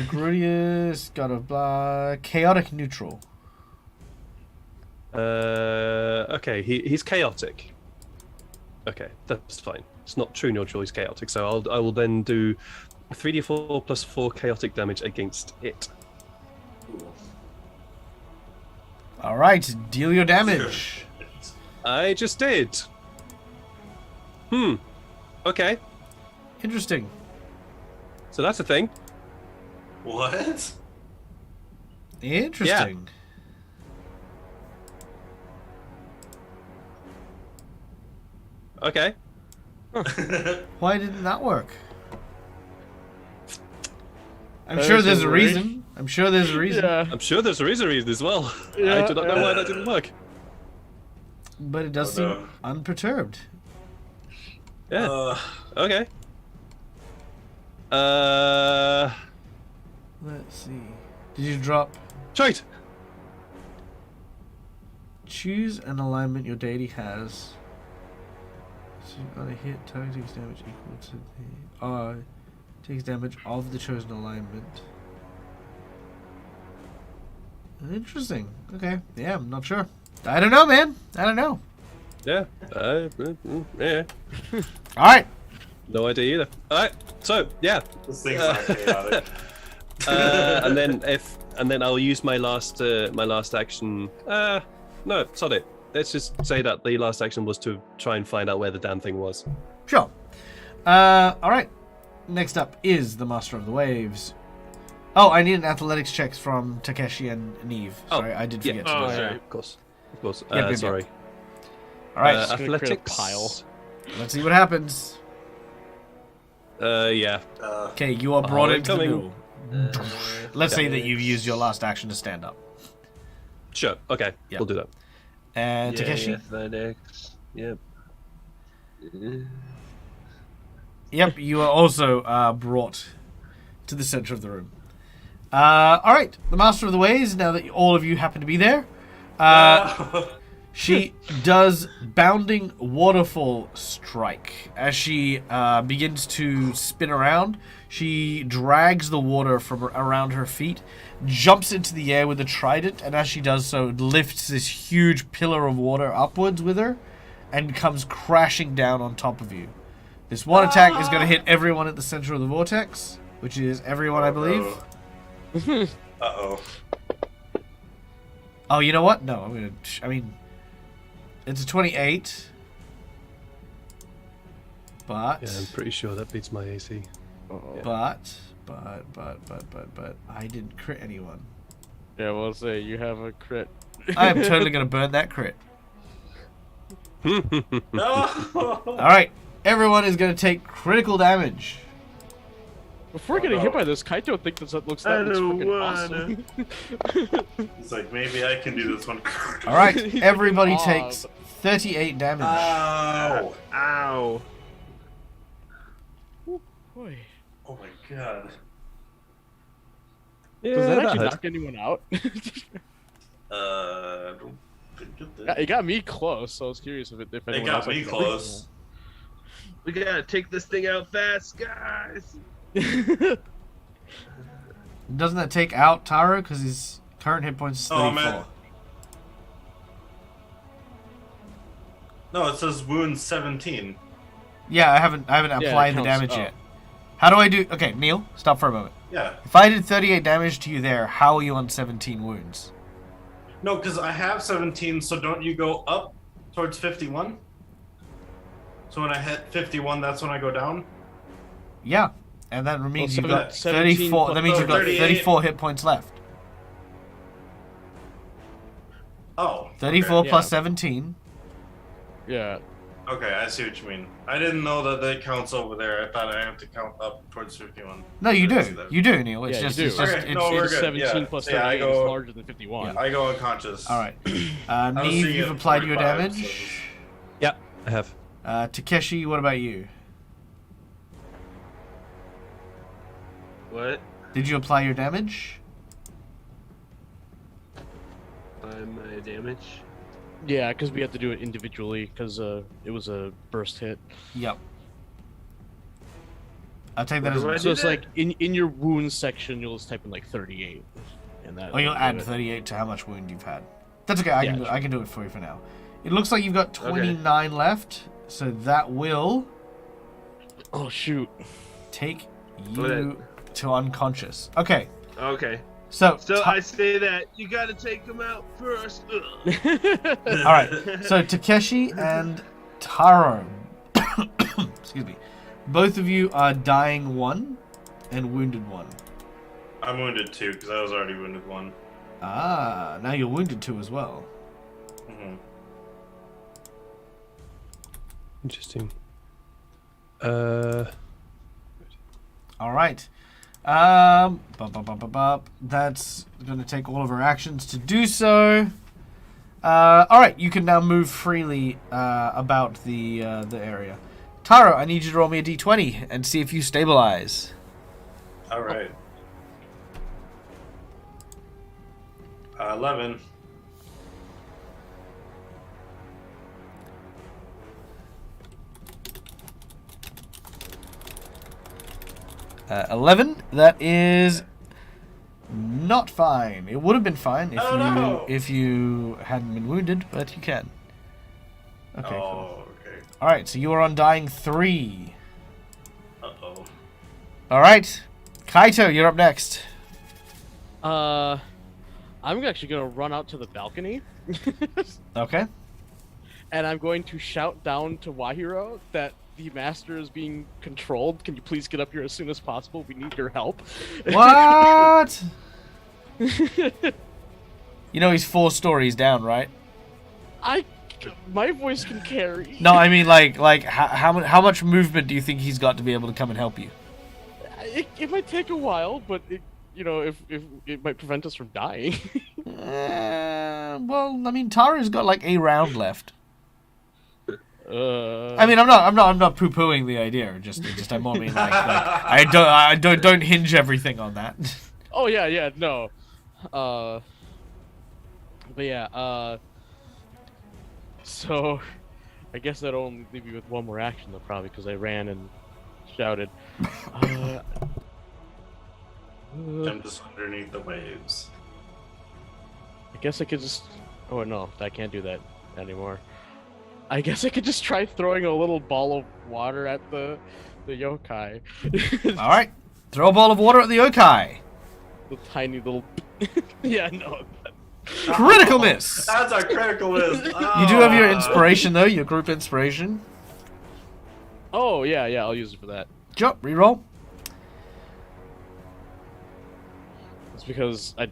Gordius, God of Blah, chaotic neutral. Okay, he's chaotic. Okay, that's fine. It's not true neutral, he's chaotic. So I will then do 3d4 plus 4 chaotic damage against it. All right, deal your damage. I just did. Okay, Interesting. so that's a thing. What? Interesting. Okay. Why didn't that work? I'm That sure is there's a a reason. I'm sure there's a reason. Yeah. I'm sure there's a reason as well. I Yeah, do not know why that didn't work. But it does Oh, no. seem unperturbed. Yeah. Okay. Let's see. Did you drop? Right. Choose an alignment your deity has. So on a hit, target takes damage equal to the takes damage of the chosen alignment. Interesting. Okay. Yeah, I'm not sure. I don't know, man. I don't know. Yeah. Yeah. All right. No idea either. All right. So yeah. This thing's not chaotic. And then I'll use my last action. No, sod it. Let's just say that the last action was to try and find out where the damn thing was. Sure. All right. Next up is the Master of the Waves. Oh, I need an athletics checks from Takeshi and Neve. Sorry, I did forget to do Oh, that. sorry. Of course. Of course. Yep. Sorry. All right. Just gonna create a Athletics. pile. Let's see what happens. Yeah. Okay, you are brought Oh, into the incoming. middle. Let's say that you've used your last action to stand up. Sure. Okay. Yeah. We'll do that. And Takeshi? Athletics. Yep. Yep, you are also brought to the center of the room. All right, the Master of the Ways, now that all of you happen to be there, she does Bounding Waterfall Strike. As she begins to spin around, she drags the water from around her feet, jumps into the air with a trident, and as she does so, lifts this huge pillar of water upwards with her and comes crashing down on top of you. This one attack is going to hit everyone at the center of the vortex, which is everyone, I believe. Uh-oh. Oh, you know what? No, I'm going to... I mean, it's a 28. But... Yeah, I'm pretty sure that beats my AC. But I didn't crit anyone. Yeah, we'll say you have a crit. I am totally going to burn that crit. No! Alright, everyone is going to take critical damage. Before getting hit by this, Kaito thinks that looks fucking awesome. He's like, maybe I can do this one. Alright, He's everybody fucking takes 38 damage. Ow! Ow. Boy. Oh my god. Yeah, Does that that actually hurt. knock anyone out? I don't think it did. It got me close, so I was curious if It anyone got else me actually- close. We gotta take this thing out fast, guys. Doesn't that take out Taro? Because his current hit points is 34. Oh, man. No, it says wound 17. Yeah, I haven't Yeah, applied it the counts. damage Oh. yet. How do I do... Okay, Neil, stop for a moment. Yeah. If I did 38 damage to you there, how are you on 17 wounds? No, because I have 17, so don't you go up towards 51? So when I hit 51, that's when I go down? Yeah. And that means you've got 17 34. plus That means you've got 38. 34 hit points left. Oh. 34 Okay. plus Yeah. 17. Yeah. Okay, I see what you mean. I didn't know that it counts over there. I thought I have to count up towards 51. No, you I didn't see do. that. You do, Neil. It's Yeah, you just, do. it's just, Okay, it's, no, we're It's good. 17 Yeah. plus Yeah, 38 is larger than 51. I go unconscious. all right. I was Neve, seeing you've it applied your 45, damage. so just- Yeah, I have. Takeshi, what about you? What? Did you apply your damage? My damage. Yeah, because we had to do it individually because it was a burst hit. Yep. I'll take that What as do I a... do? So it's that? like in your wounds section, you'll just type in like 38, and that. Oh, you'll will add do it. 38 to how much wound you've had. That's okay. I Yeah, can sure. I can do it for you for now. It looks like you've got 29 left, so that will Oh shoot! take What? you to unconscious. Okay. Okay. So, So I say that you gotta take him out first. Ugh. all right. So Takeshi and Taro, excuse me, both of you are dying 1 and wounded 1. I'm wounded 2 because I was already wounded 1. Ah, now you're wounded 2 as well. Mm-hmm. Interesting. All right. That's going to take all of our actions to do so. All right, you can now move freely about the area. Taro, I need you to roll me a d20 and see if you stabilize. All right. 11. Uh, 11. That is not fine. It would have been fine if you hadn't been wounded, but you can. Okay. Cool. Oh, okay. All right, so you are on dying 3. Uh-oh. All right, Kaito, you're up next. I'm actually gonna run out to the balcony, Okay. and I'm going to shout down to Wahiro that the master is being controlled. Can you please get up here as soon as possible? We need your help. What? You know he's 4 stories down, right? My voice can carry. No, I mean like how much movement do you think he's got to be able to come and help you? It might take a while, but if it might prevent us from dying. Well, I mean Tara's got like a round left. Uh, I mean, I'm not poo-pooing the idea. Just I more mean like I don't hinge everything on that. Oh yeah, no. But yeah, so I guess that'll only leave you with one more action though, probably because I ran and shouted. I'm just underneath the waves. I guess I could just. Oh no, I can't do that anymore. I guess I could just try throwing a little ball of water at the yokai. All right, throw a ball of water at the yokai. The tiny little. Yeah, no. Critical miss. That's a critical miss. You do have your inspiration though, your group inspiration. Oh yeah, I'll use it for that. Sure, reroll. It's because I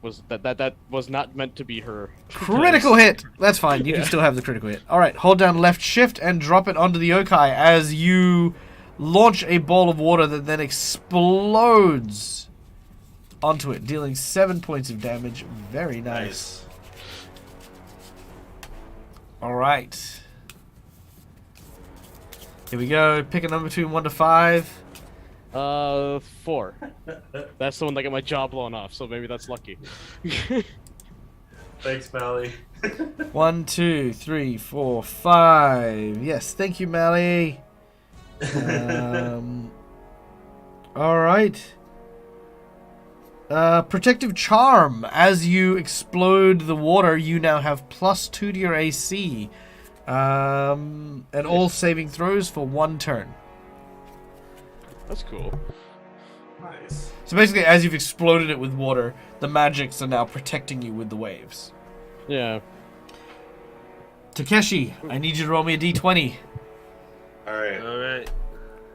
was that was not meant to be her. Critical hit. That's fine. You can still have the critical hit. All right, hold down left shift and drop it onto the yokai as you launch a ball of water that then explodes onto it, dealing 7 points of damage. Very nice. All right. Here we go. Pick a number between 1 to 5. 4. That's the one that got my jaw blown off, so maybe that's lucky. Thanks, Mally. 1, 2, 3, 4, 5. Yes, thank you, Mally. All right. Protective Charm. As you explode the water, you now have +2 to your AC. And all saving throws for 1 turn. That's cool. Nice. So basically, as you've exploded it with water, the magics are now protecting you with the waves. Yeah. Takeshi, I need you to roll me a d20. All right. All right.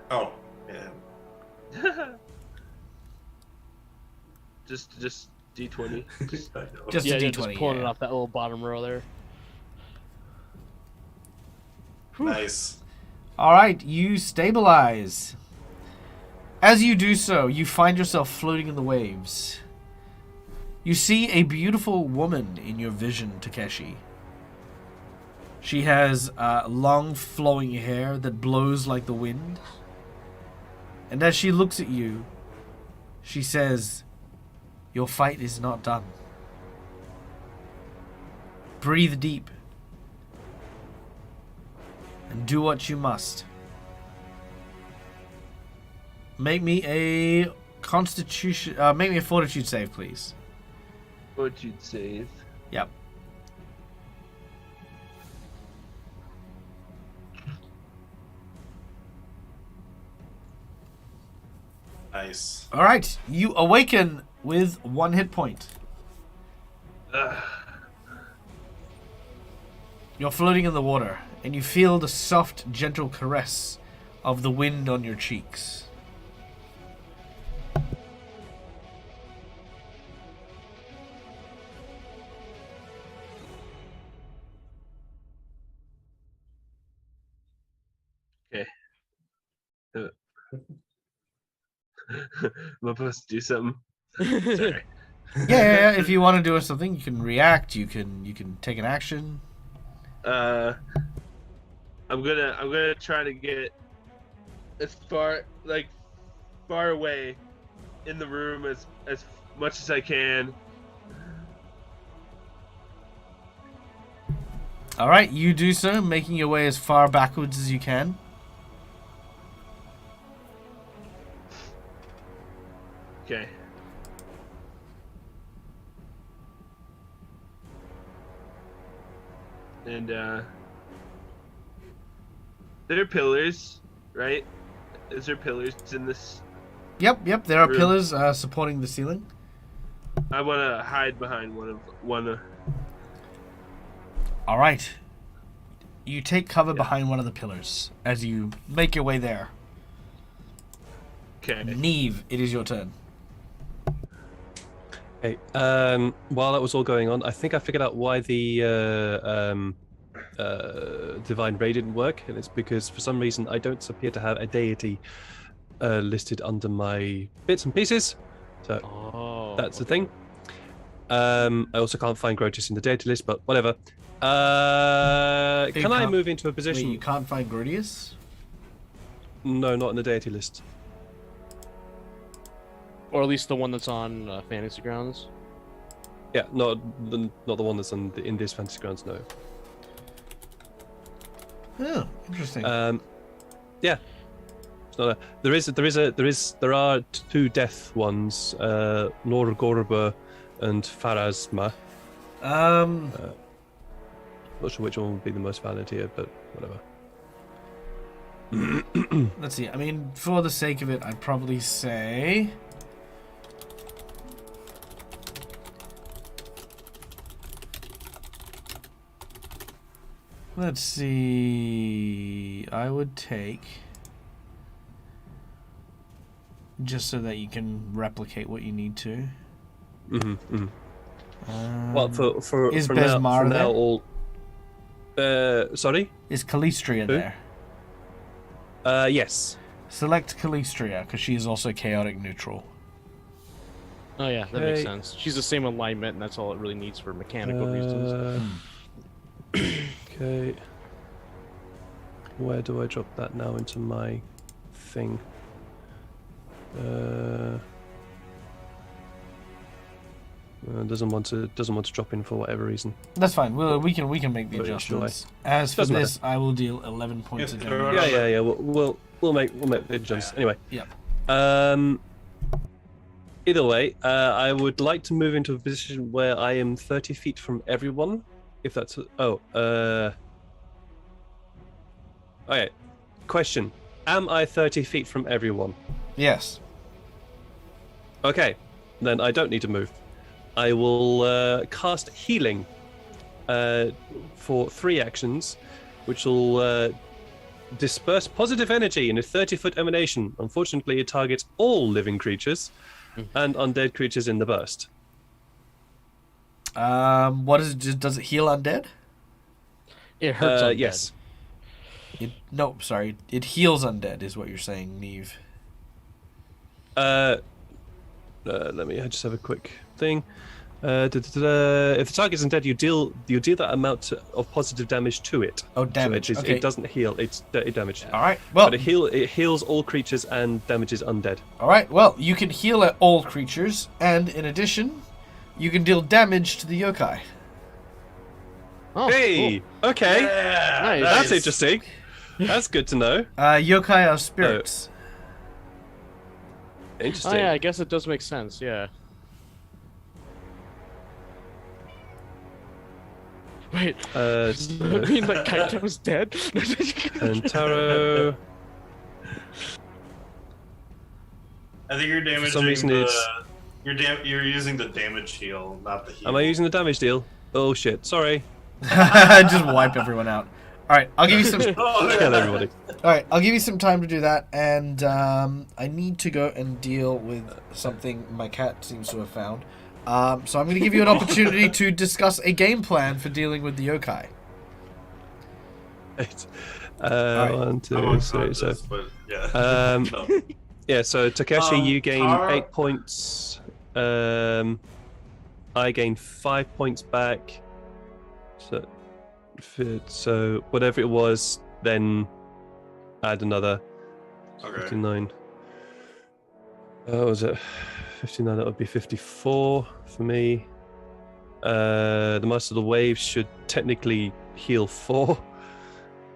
Oh, yeah. just D20. I know. Just Yeah, a d20. just pulling it yeah. off that little bottom row there. Nice. All right, you stabilize. As you do so, you find yourself floating in the waves. You see a beautiful woman in your vision, Takeshi. She has long flowing hair that blows like the wind. And as she looks at you, she says, "Your fight is not done. Breathe deep. And do what you must. Make me a make me a fortitude save, please." What you'd save? Yep. Nice. All right, you awaken with 1 hit point. You're floating in the water, and you feel the soft, gentle caress of the wind on your cheeks. Okay. Am I supposed to do something? Sorry. Yeah, if you want to do something, you can react. You can take an action. I'm gonna try to get as far away in the room as much as I can. All right, you do so, making your way as far backwards as you can. Okay. And there are pillars, right? Is there pillars in this? Yep. There are Room. pillars supporting the ceiling. I want to hide behind one. All right. You take cover behind one of the pillars as you make your way there. Okay. Neve, it is your turn. Okay. While that was all going on, I think I figured out why the Divine Ray didn't work, and it's because for some reason I don't appear to have a deity listed under my bits and pieces. So that's the thing. I also can't find Grotus in the deity list, but whatever. Can I move into a position? Wait, you can't find Grotius? No, not in the deity list. Or at least the one that's on Fantasy Grounds. Yeah, not the one that's in this Fantasy Grounds. No. Oh, interesting. Yeah. It's not there are 2 death ones, Laura Gorba and Pharasma. Not sure which one would be the most valid here, but whatever. Let's see. I mean, for the sake of it, I'd probably say... Let's see. I would take... Just so that you can replicate what you need to. Well, for is for Besmar now, there? all. Sorry. Is Calistria Who? there? Yes. Select Calistria, because she is also chaotic neutral. Oh yeah, that makes Okay. sense. She's the same alignment, and that's all it really needs for mechanical reasons. Okay. Where do I drop that now into my thing? Doesn't want to drop in for whatever reason. That's fine. We can make the Oh, yeah, sure. adjustments. As for Doesn't this, I will deal 11 points of Yeah, damage. Yeah. We'll make the adjustments anyway. Yep. Either way, I would like to move into a position where I am 30 feet from everyone. If that's okay. Question: am I 30 feet from everyone? Yes. Okay, then I don't need to move. I will cast healing for 3 actions, which will disperse positive energy in a 30-foot emanation. Unfortunately, it targets all living creatures and undead creatures in the burst. What is it? Does it heal undead? It hurts undead. Yes. No, sorry. It heals undead, is what you're saying, Neve. Let me just have a quick thing. If the target isn't dead, you deal that amount of positive damage to it. Oh, damage. So Okay. It doesn't heal; it's dirty damage. All right. Well, But it heals all creatures and damages undead. all right. Well, you can heal at all creatures, and in addition, you can deal damage to the yokai. Oh, Hey, okay, Yeah, Nice. that's interesting. That's good to know. Yokai are spirits. cool. Interesting. Oh yeah, I guess it does make sense. Yeah. Wait, does that mean that Kaito was dead? And Taro. I think you're damaging some reason the. it's- You're using the damage heal, not the heal. Am I using the damage deal? Oh shit! Sorry. Just wipe everyone out. All right, I'll give you some. Oh, Kill everybody. All right, I'll give you some time to do that, and I need to go and deal with something my cat seems to have found. So I'm going to give you an opportunity to discuss a game plan for dealing with the yokai. Right. Alright. 1, I'm 2, on 3. So, this, but yeah. um, No. yeah. So Takeshi, you gain Taro- 8 points. I gain 5 points back. So whatever it was, then add another Okay. 59. What was it? 59. That would be 54 for me. The Master of the Waves should technically heal 4.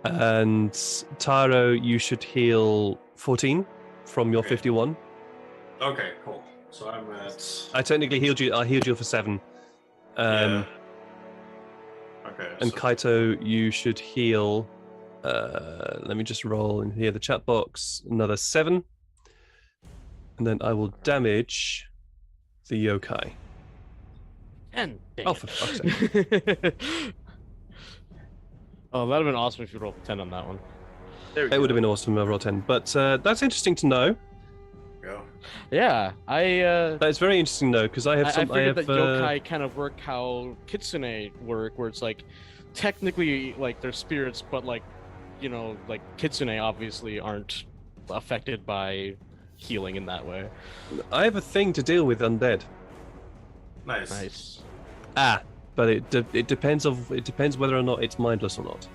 And Taro, you should heal 14 from your Okay. 51. Okay, cool. So I'm at. I technically healed you. I healed you for 7. Yeah. Okay. And so- Kaito, you should heal. Let me just roll in here the chat box. Another 7. And then I will damage the yokai. 10. Dang Oh, it. for fuck's sake. Oh, that'd have been awesome if you rolled 10 on that one. There we It go. would have been awesome to roll 10. But that's interesting to know. Go. Yeah, I That is very interesting though, because I have I some. figured have, that yokai kind of work how kitsune work, where it's like technically like they're spirits, but like like kitsune obviously aren't affected by healing in that way. I have a thing to deal with undead. Nice. Nice. But it depends whether or not it's mindless or not.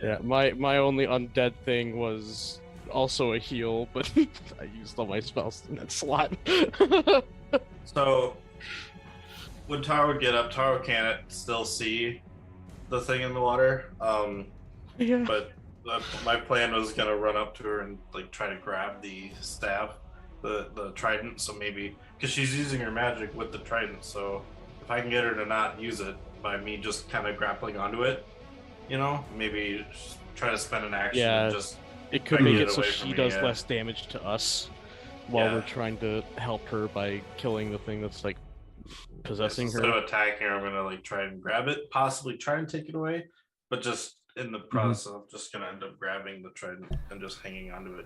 Yeah, my only undead thing was also a heal, but I used all my spells in that slot. So when Taro would get up, Taro can't still see the thing in the water. Yeah. But my plan was gonna run up to her and like try to grab the staff, the trident. So maybe because she's using her magic with the trident, so if I can get her to not use it by me just kind of grappling onto it, maybe just try to spend an action Yeah. and just It could Try to make get it so away she from me, does yeah. less damage to us while we're Yeah. trying to help her by killing the thing that's like possessing instead her. of attacking her, I'm gonna like try and grab it, possibly try and take it away, but just in the process, I'm just gonna end up grabbing the trident and just hanging onto it,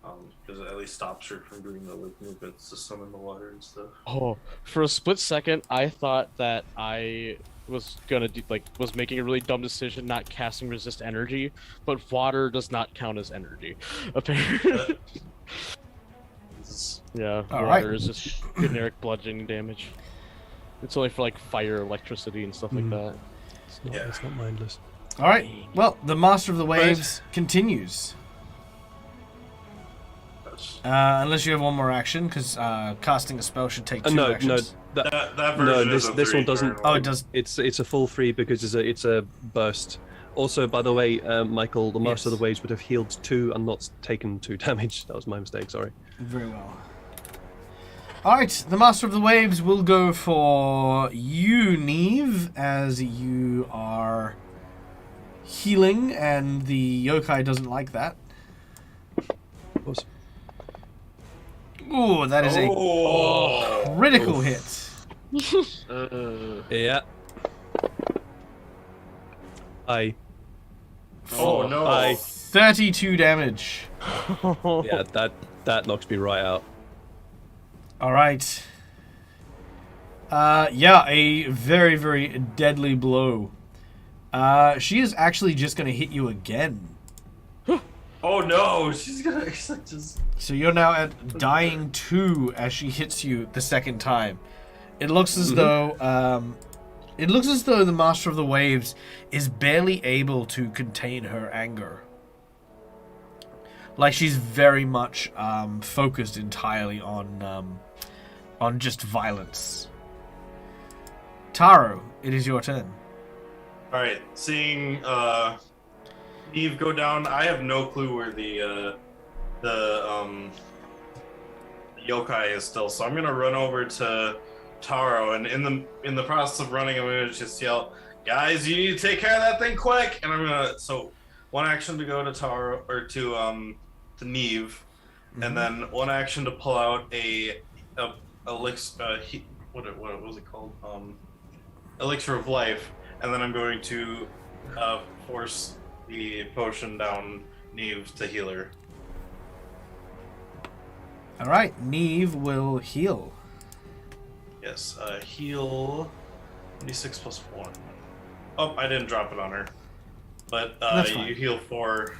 because it at least stops her from doing the like movements to summon the water and stuff. Oh, for a split second, I thought that I was gonna was making a really dumb decision not casting resist energy, but water does not count as energy. Apparently. Yeah, All water right. is just generic bludgeoning damage. It's only for like fire, electricity, and stuff like that. Yeah. It's not mindless. All right. Well, the Master of the Waves continues. Unless you have one more action, because casting a spell should take 2 No, actions. That no. version This is a this one 3 doesn't. turn Oh, one. it does. It's a full 3 because it's a burst. Also, by the way, Michael, the Master of Yes. the Waves would have healed 2 and not taken 2 damage. That was my mistake. Sorry. Very well. Alright, the Master of the Waves will go for you, Neve, as you are healing, and the yokai doesn't like that. Of course. Ooh, that is a critical hit. Yeah. Oh no! Aye. 32 damage. Yeah, that knocks me right out. All right. Yeah, a very, very deadly blow. She is actually just going to hit you again. Oh no! She's gonna just. So you're now at dying 2 as she hits you the second time. It looks as though the Master of the Waves is barely able to contain her anger. Like she's very much focused entirely on just violence. Taro, it is your turn. All right, seeing Eve go down, I have no clue where the yokai is still, so I'm gonna run over to Taro, and in the process of running, I'm gonna just yell, "Guys, you need to take care of that thing quick!" And I'm gonna one action to go to Taro or to Neve, and then one action to pull out a elixir. What was it called? Elixir of life, and then I'm going to force the potion down Neve to heal her. All right, Neve will heal. Yes, heal 26 plus 1. Oh, I didn't drop it on her. But That's fine. you heal 4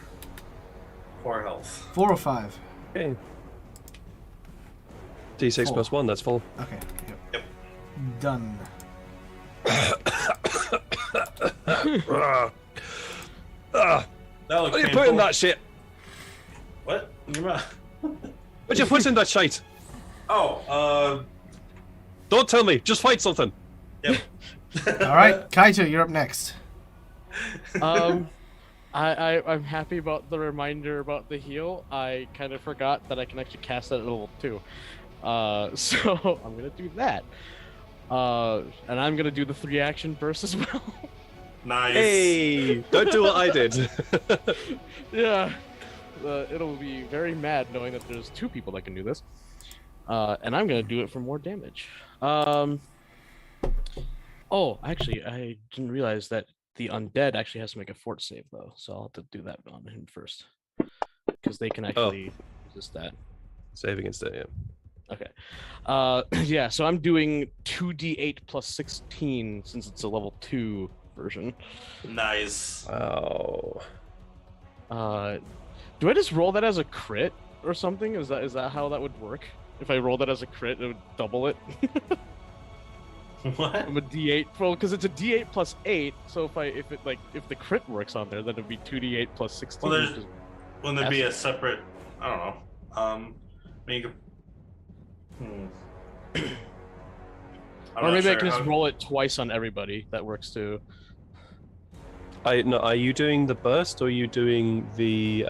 health. 4 or 5? Okay. D6 4. plus 1, that's full. Okay. Yep. Done. That looks What are you painful. putting that shit? What? Your mouth. What'd you put in that shite? Oh, Don't tell me. Just fight something. yep. All right, Kaito, you're up next. I'm happy about the reminder about the heal. I kind of forgot that I can actually cast that at level 2. So I'm gonna do that. And I'm gonna do the 3-action burst as well. Nice. Hey, don't do what I did. Yeah. It'll be very mad knowing that there's 2 people that can do this. And I'm gonna do it for more damage. Oh, actually, I didn't realize that the undead actually has to make a fort save though, so I'll have to do that on him first, because they can actually resist that. Save against it, yeah. Okay. Yeah, so I'm doing 2d8 plus 16 since it's a level 2 version. Nice. Wow. Do I just roll that as a crit or something? Is that how that would work? If I roll that as a crit, it would double it. What? I'm a d8 roll because it's a d8 plus 8. So if the crit works on there, then it'd be 2d8 plus 16. Well, which is wouldn't there be a massive. separate? I don't know. I mean, you could. I'm Or not maybe I sure can just how- roll it twice on everybody. That works too. No, are you doing the burst or are you doing the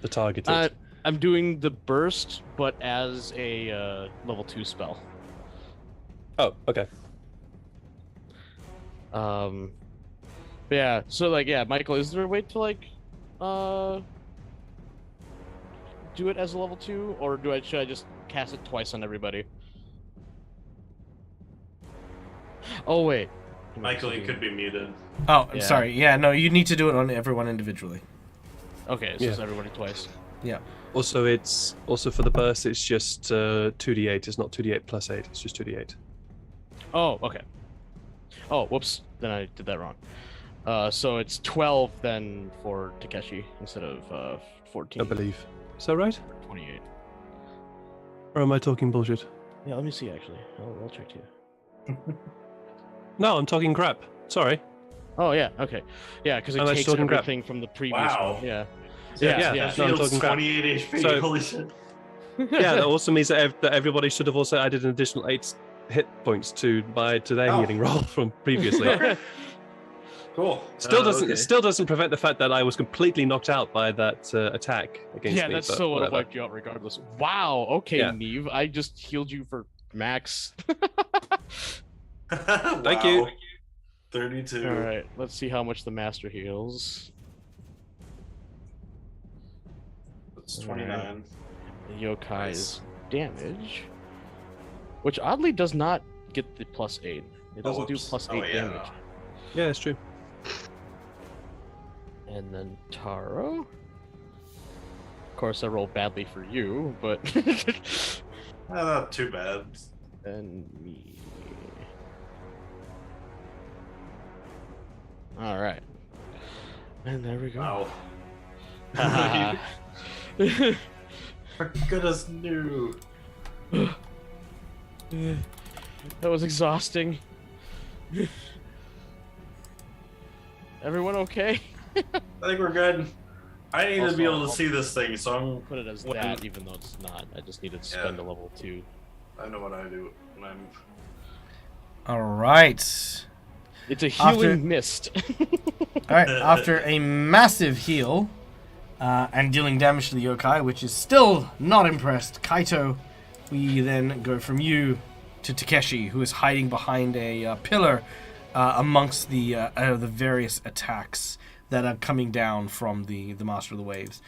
targeted? I'm doing the burst, but as a level 2 spell. Oh, okay. Yeah. So Michael, is there a way to do it as a level 2, or should I just cast it twice on everybody? Oh wait. Michael, you could be muted. Oh, I'm Yeah. sorry. Yeah, no, you need to do it on everyone individually. Okay, so Yeah. it's everybody twice. Yeah. Also, it's for the burst. It's just 2d8. It's not 2d8 plus 8. It's just 2d8. Oh, okay. Oh, whoops. Then I did that wrong. So it's 12 then for Takeshi instead of 14. I believe. Is that right? 28. Or am I talking bullshit? Yeah, let me see actually. I'll check too. No, I'm talking crap. Sorry. Oh yeah, okay. Yeah, because it I'm actually takes talking crap. everything from the previous Wow. one. Yeah. Yeah, Yeah. That no, I'm shields talking crap. 28 HP. So- Holy shit. Yeah, that also means that everybody should have also added an additional 8 hit points to their Oh. healing roll from previously. Cool. Still doesn't okay. it still doesn't prevent the fact that I was completely knocked out by that attack against Yeah, me. that but still would have whatever. wiped you out regardless. Wow. Okay, Yeah. Neve. I just healed you for max. Thank you. 32. All right. Let's see how much the master heals. That's 29. The yokai Nice. is damage, which oddly does not get the +8. It doesn't do whoops. +8 Oh, yeah. damage. Yeah, it's true. And then Taro. Of course, I rolled badly for you, but Not too bad. and me. All right, and there we go. Wow. Haha. For goodness knew. That was exhausting. Everyone okay? I think we're good. I need to be Also, able to see this thing, so I'm. Put it as when- that, even though it's not. I just needed to spend a level 2. I know what I do when I'm. All right. It's a healing mist. All right. After a massive heal and dealing damage to the yokai, which is still not impressed, Kaito, we then go from you to Takeshi, who is hiding behind a pillar amongst the various attacks that are coming down from the Master of the Waves.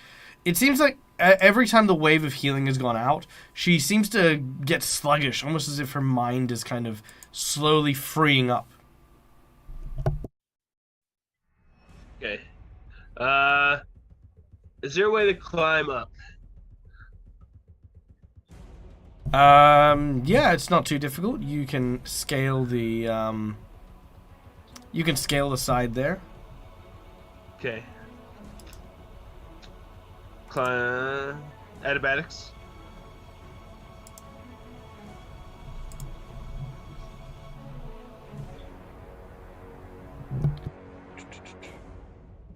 It seems like every time the wave of healing has gone out, she seems to get sluggish, almost as if her mind is kind of slowly freeing up. Okay. Is there a way to climb up? Yeah, it's not too difficult. You can scale the side there. Okay. Climb. Acrobatics.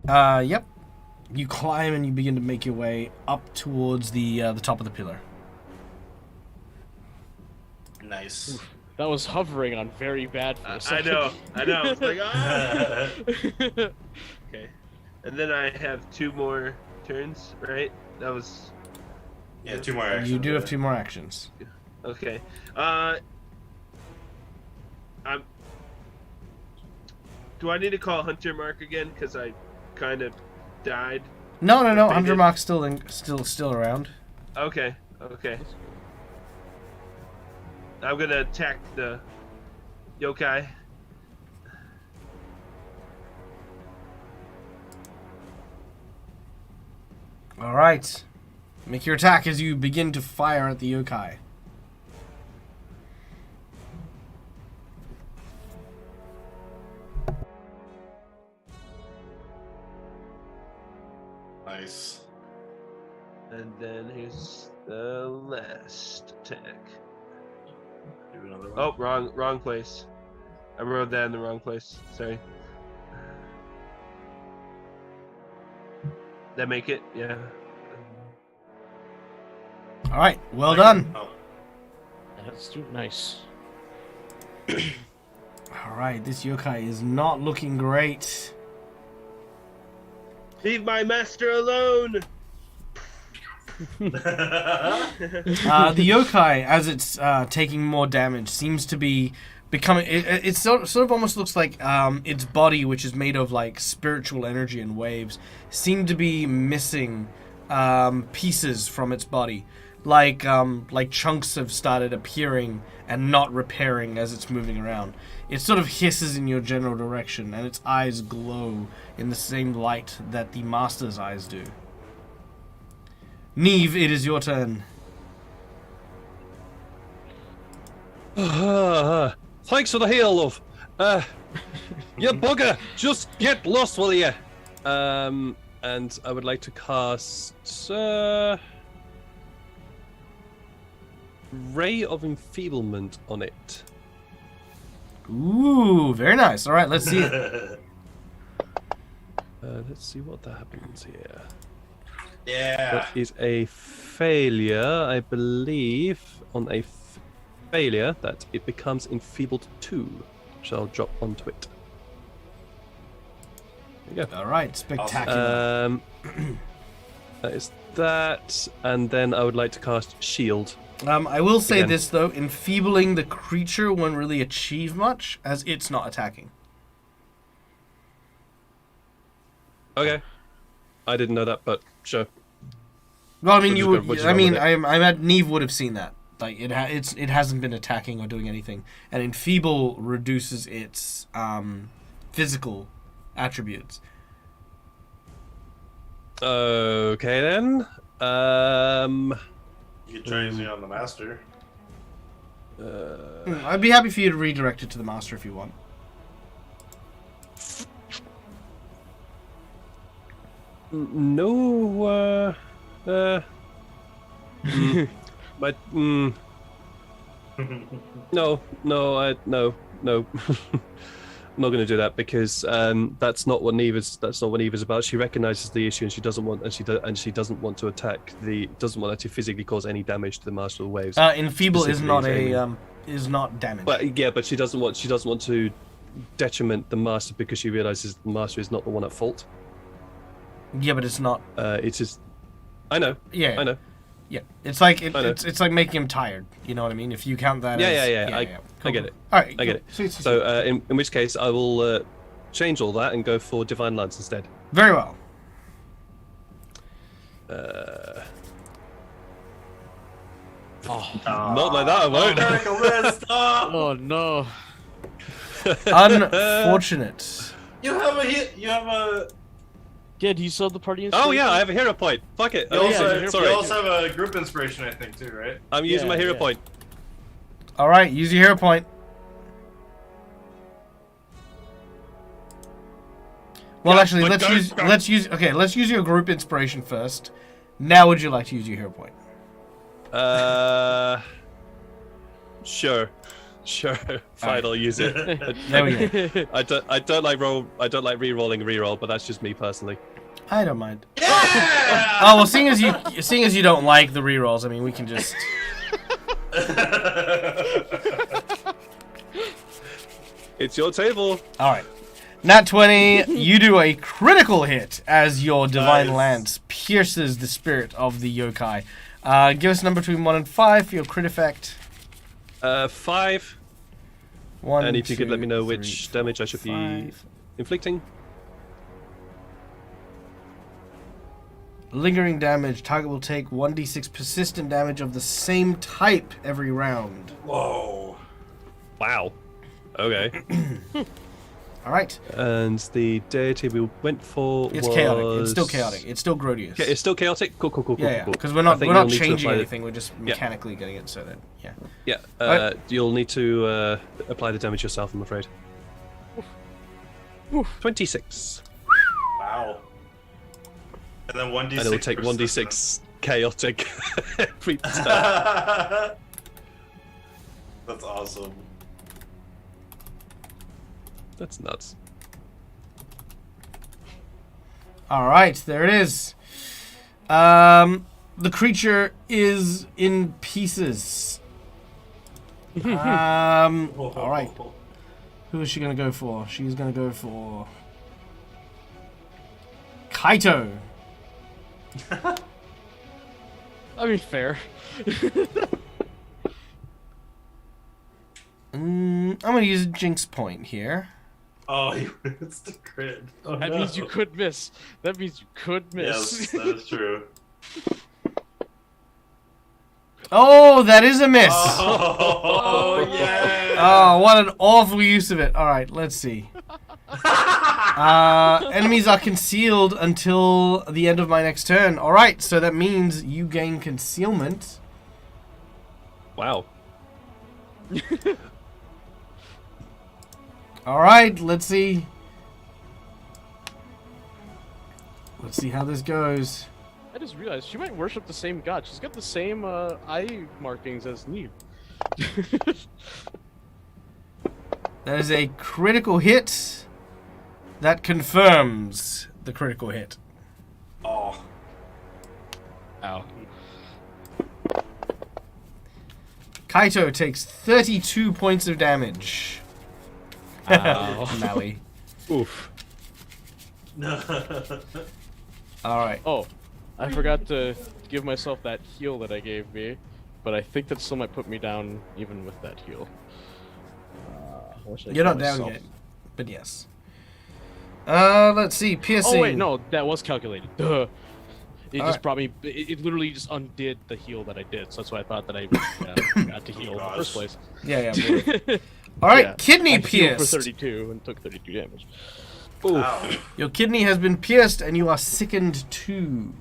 Yep. You climb and you begin to make your way up towards the top of the pillar. Nice. That was hovering on very bad for a I second. know. It's like, ah! Okay. And then I have 2 more turns, right? That was. Yeah, 2 more actions. You do have 2 more actions. Okay. Do I need to call Hunter Mark again? Because I kind of died. No. Defeated. Hunter Mark's still around. Okay. I'm gonna attack the yokai. All right. Make your attack as you begin to fire at the yokai. Nice. And then here's the last attack. Do another one. Oh, wrong place. I wrote that in the wrong place. Sorry. That make it? Yeah. All right. Well done. Oh, That's too nice. All right. This yokai is not looking great. Leave my master alone. The yokai, as it's taking more damage, seems to be becoming. It sort of almost looks like its body, which is made of like spiritual energy and waves, seem to be missing pieces from its body. Like chunks have started appearing and not repairing as it's moving around. It sort of hisses in your general direction, and its eyes glow in the same light that the Master's eyes do. Neve, it is your turn. Thanks for the heal, love. You bugger, just get lost, will you? And I would like to cast Ray of Enfeeblement on it. Ooh, very nice. All right, let's see it. Let's see what that happens here. yeah. That is a failure, I believe. On a failure, that it becomes enfeebled 2. Shall drop onto it. There you go. All right, spectacular. That is that, and then I would like to cast Shield. I will say Again. this though: enfeebling the creature won't really achieve much, as it's not attacking. Okay. I didn't know that, but sure. Well, I mean, Which you is good, would. which is I wrong mean, with it. I imagine Neve would have seen that. Like it hasn't been attacking or doing anything, and enfeeble reduces its physical attributes. Okay then. You could try using it on the master. I'd be happy for you to redirect it to the master if you want. No. But no. I'm not going to do that because that's not what Neve is. That's not what Neve is about. She recognizes the issue and she doesn't want, and she doesn't want to attack doesn't want to physically cause any damage to the master of the waves. Enfeeble is not Specifically is not damage. But yeah, but she doesn't want to detriment the master because she realizes the master is not the one at fault. Yeah, but it's not. It's just, I know. Yeah, I know. Yeah, it's like I know. it's like making him tired. You know what I mean? If you count that. Yeah, as, yeah. I Cool. get it. All right, I get cool. it. Sweet, sweet, So sweet. in which case, I will change all that and go for divine lance instead. Very well. Not like that, I won't. Critical miss. Oh no. Unfortunate. You have a hit. You have a. Yeah, do you still have the party Oh yeah, I inspiration? have a hero point. Fuck it. You I'm also, using it. Sorry. you also have a group inspiration, I think, too, right? I'm using my Yeah, hero yeah. point. All right, use your hero point. Well, Yeah, actually, but let's use your group inspiration first. Now, would you like to use your hero point? Sure. Fine, I'll use it. There we go. I don't like re-rolling reroll, but that's just me personally. I don't mind. Yeah! Oh well, seeing as you don't like the rerolls, I mean, we can just. It's your table. All right. Nat 20, you do a critical hit as your divine Nice. lance pierces the spirit of the yokai. Give us a number between 1 and 5 for your crit effect. 5. 1, And if you could let 2, me know 3, which 4, damage I should be 5. inflicting. Lingering damage. Target will take 1d6 persistent damage of the same type every round. Whoa. Wow. Okay. All right. And the deity we went for It's was... chaotic. It's still chaotic. It's still Grodius. Okay, it's still chaotic? Cool. Yeah, cool. because we're I not think we're you'll not need to changing apply the- anything. We're just mechanically getting it so that Yeah, Alright. you'll need to apply the damage yourself, I'm afraid. 26. Wow. And then 1d6. And it'll take 1d6 chaotic every turn. That's awesome. That's nuts. All right, there it is. The creature is in pieces. All right. Who is she gonna go for? She's gonna go for Kaito. I mean, fair. I'm gonna use a jinx point here. Oh, it's the crit. Oh, That means you could miss. That means you could miss. Yes, that is true. Oh, that is a miss. Oh, yeah. Oh, what an awful use of it. All right, let's see. Enemies are concealed until the end of my next turn. All right, so that means you gain concealment. Wow. All right, let's see. Let's see how this goes. I just realized she might worship the same god. She's got the same eye markings as Neve. That is a critical hit. That confirms the critical hit. Oh. Ow. Kaito takes 32 points of damage. Ow. Maui. Oof. All right. Oh, I forgot to give myself that heal that I gave me, but I think that still might put me down even with that heal. What should I You're give not down myself? yet, but yes. Let's see. Piercing. Oh wait, no, that was calculated. Duh. It All just right. brought me. It literally just undid the heal that I did. So that's why I thought that I got to heal in the first place. Yeah. All right, Yeah. kidney I healed for pierced. 32 and took 32 damage. Ow. Your kidney has been pierced, and you are sickened 2.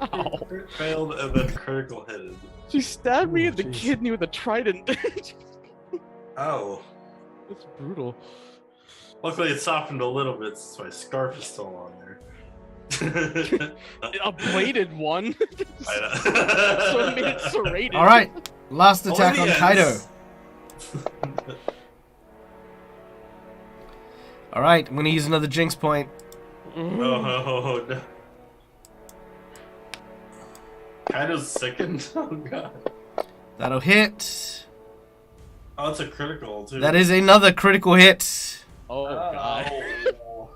Ow. Failed and then critical hit. She stabbed me Oh, in the jeez. kidney with a trident. Oh. That's brutal. Luckily, it softened a little bit, so my scarf is still on there. A bladed one. I know. So it made it serrated. All right, last Only attack the on ends. Kaido. All right, I'm gonna use another Jinx point. Oh no. Kaido's sickened. Oh god. That'll hit. Oh, it's a critical too. That is another critical hit. Oh god. Oh.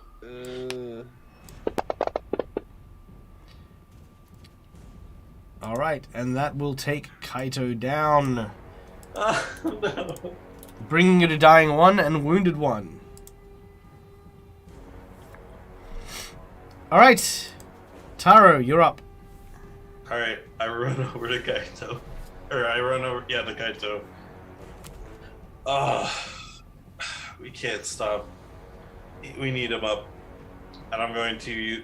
All right, and that will take Kaito down, Oh, no. bringing you to dying 1 and wounded 1. All right, Taro, you're up. All right, I run over to Kaito, or I run over, yeah, to Kaito. We can't stop. We need him up, and I'm going to use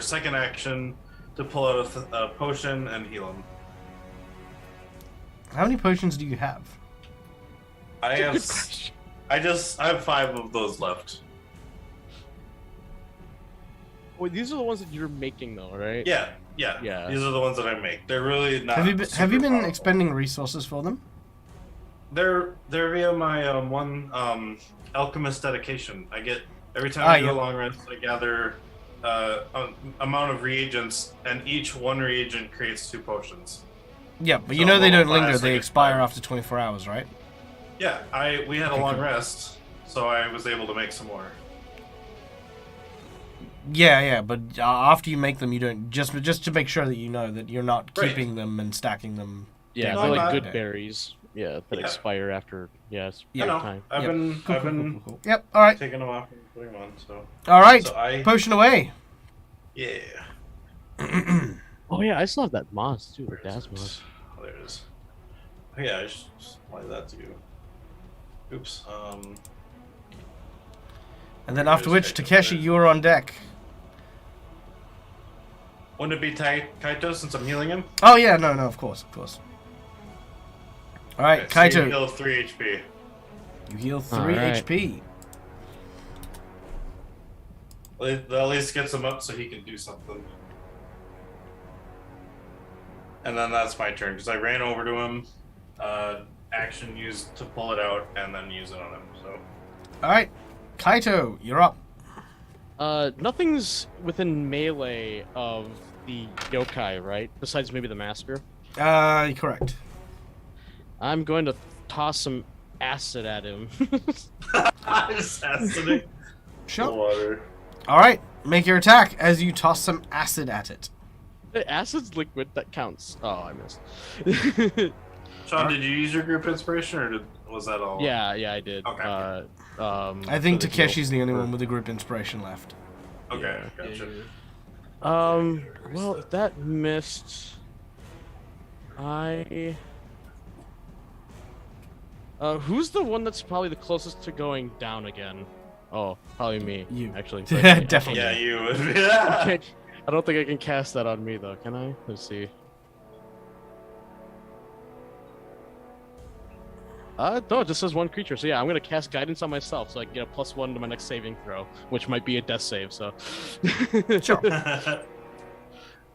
second action to pull out a potion and heal him. How many potions do you have? I have, I have 5 of those left. Wait, these are the ones that you're making, though, right? Yeah. Yeah. These are the ones that I make. They're really not. Have you been super powerful. expending resources for them? They're via my one alchemist dedication. I get every time I do yeah. a long rest, I gather amount of reagents, and each one reagent creates 2 potions. Yeah, but So you know they don't multiply linger. as They I expire get after 24 hours, right? Yeah, we had a Okay, long cool. rest, so I was able to make some more. Yeah, but after you make them, you don't just to make sure that you know that you're not Right. keeping them and stacking them. Yeah, No, they're I'm like not. good berries. Yeah, that Yeah. expire after it's You know, time. I've Yep. been Cool, I've cool, been cool, cool. Yep. All right. taking them off and putting them on. So All right. So I Potion away. yeah. Oh yeah, I still have that moss too, the Daz moss. Oh, there it is. Oh, yeah, I should supply that to you. Oops. And then after which, Takeshi, you are on deck. Wouldn't it be Kaito since I'm healing him? Oh yeah, no, of course. All right, Okay, so you Kaito, heal 3 HP. you heal 3 All right. HP. That at least gets him up so he can do something. And then that's my turn because I ran over to him, action used to pull it out, and then use it on him. So All right, Kaito, you're up. Nothing's within melee of the yokai, right? Besides maybe the master. Correct. I'm going to toss some acid at him. I just acidic Sure. water. All right, make your attack as you toss some acid at it. Acid's liquid, that counts. Oh, I missed. Sean, did you use your group inspiration, or was that all? yeah, I did. Okay. I think for the heal. Takeshi's the only one with a group inspiration left. Okay, Yeah. gotcha. Well, that missed. Who's the one that's probably the closest to going down again? Oh, probably me. You. Actually. Definitely. Yeah, you would. Yeah. Okay. I don't think I can cast that on me though, can I? Let's see. No, it just says 1 creature. So yeah, I'm gonna cast guidance on myself so I can get a +1 to my next saving throw, which might be a death save. So. Sure.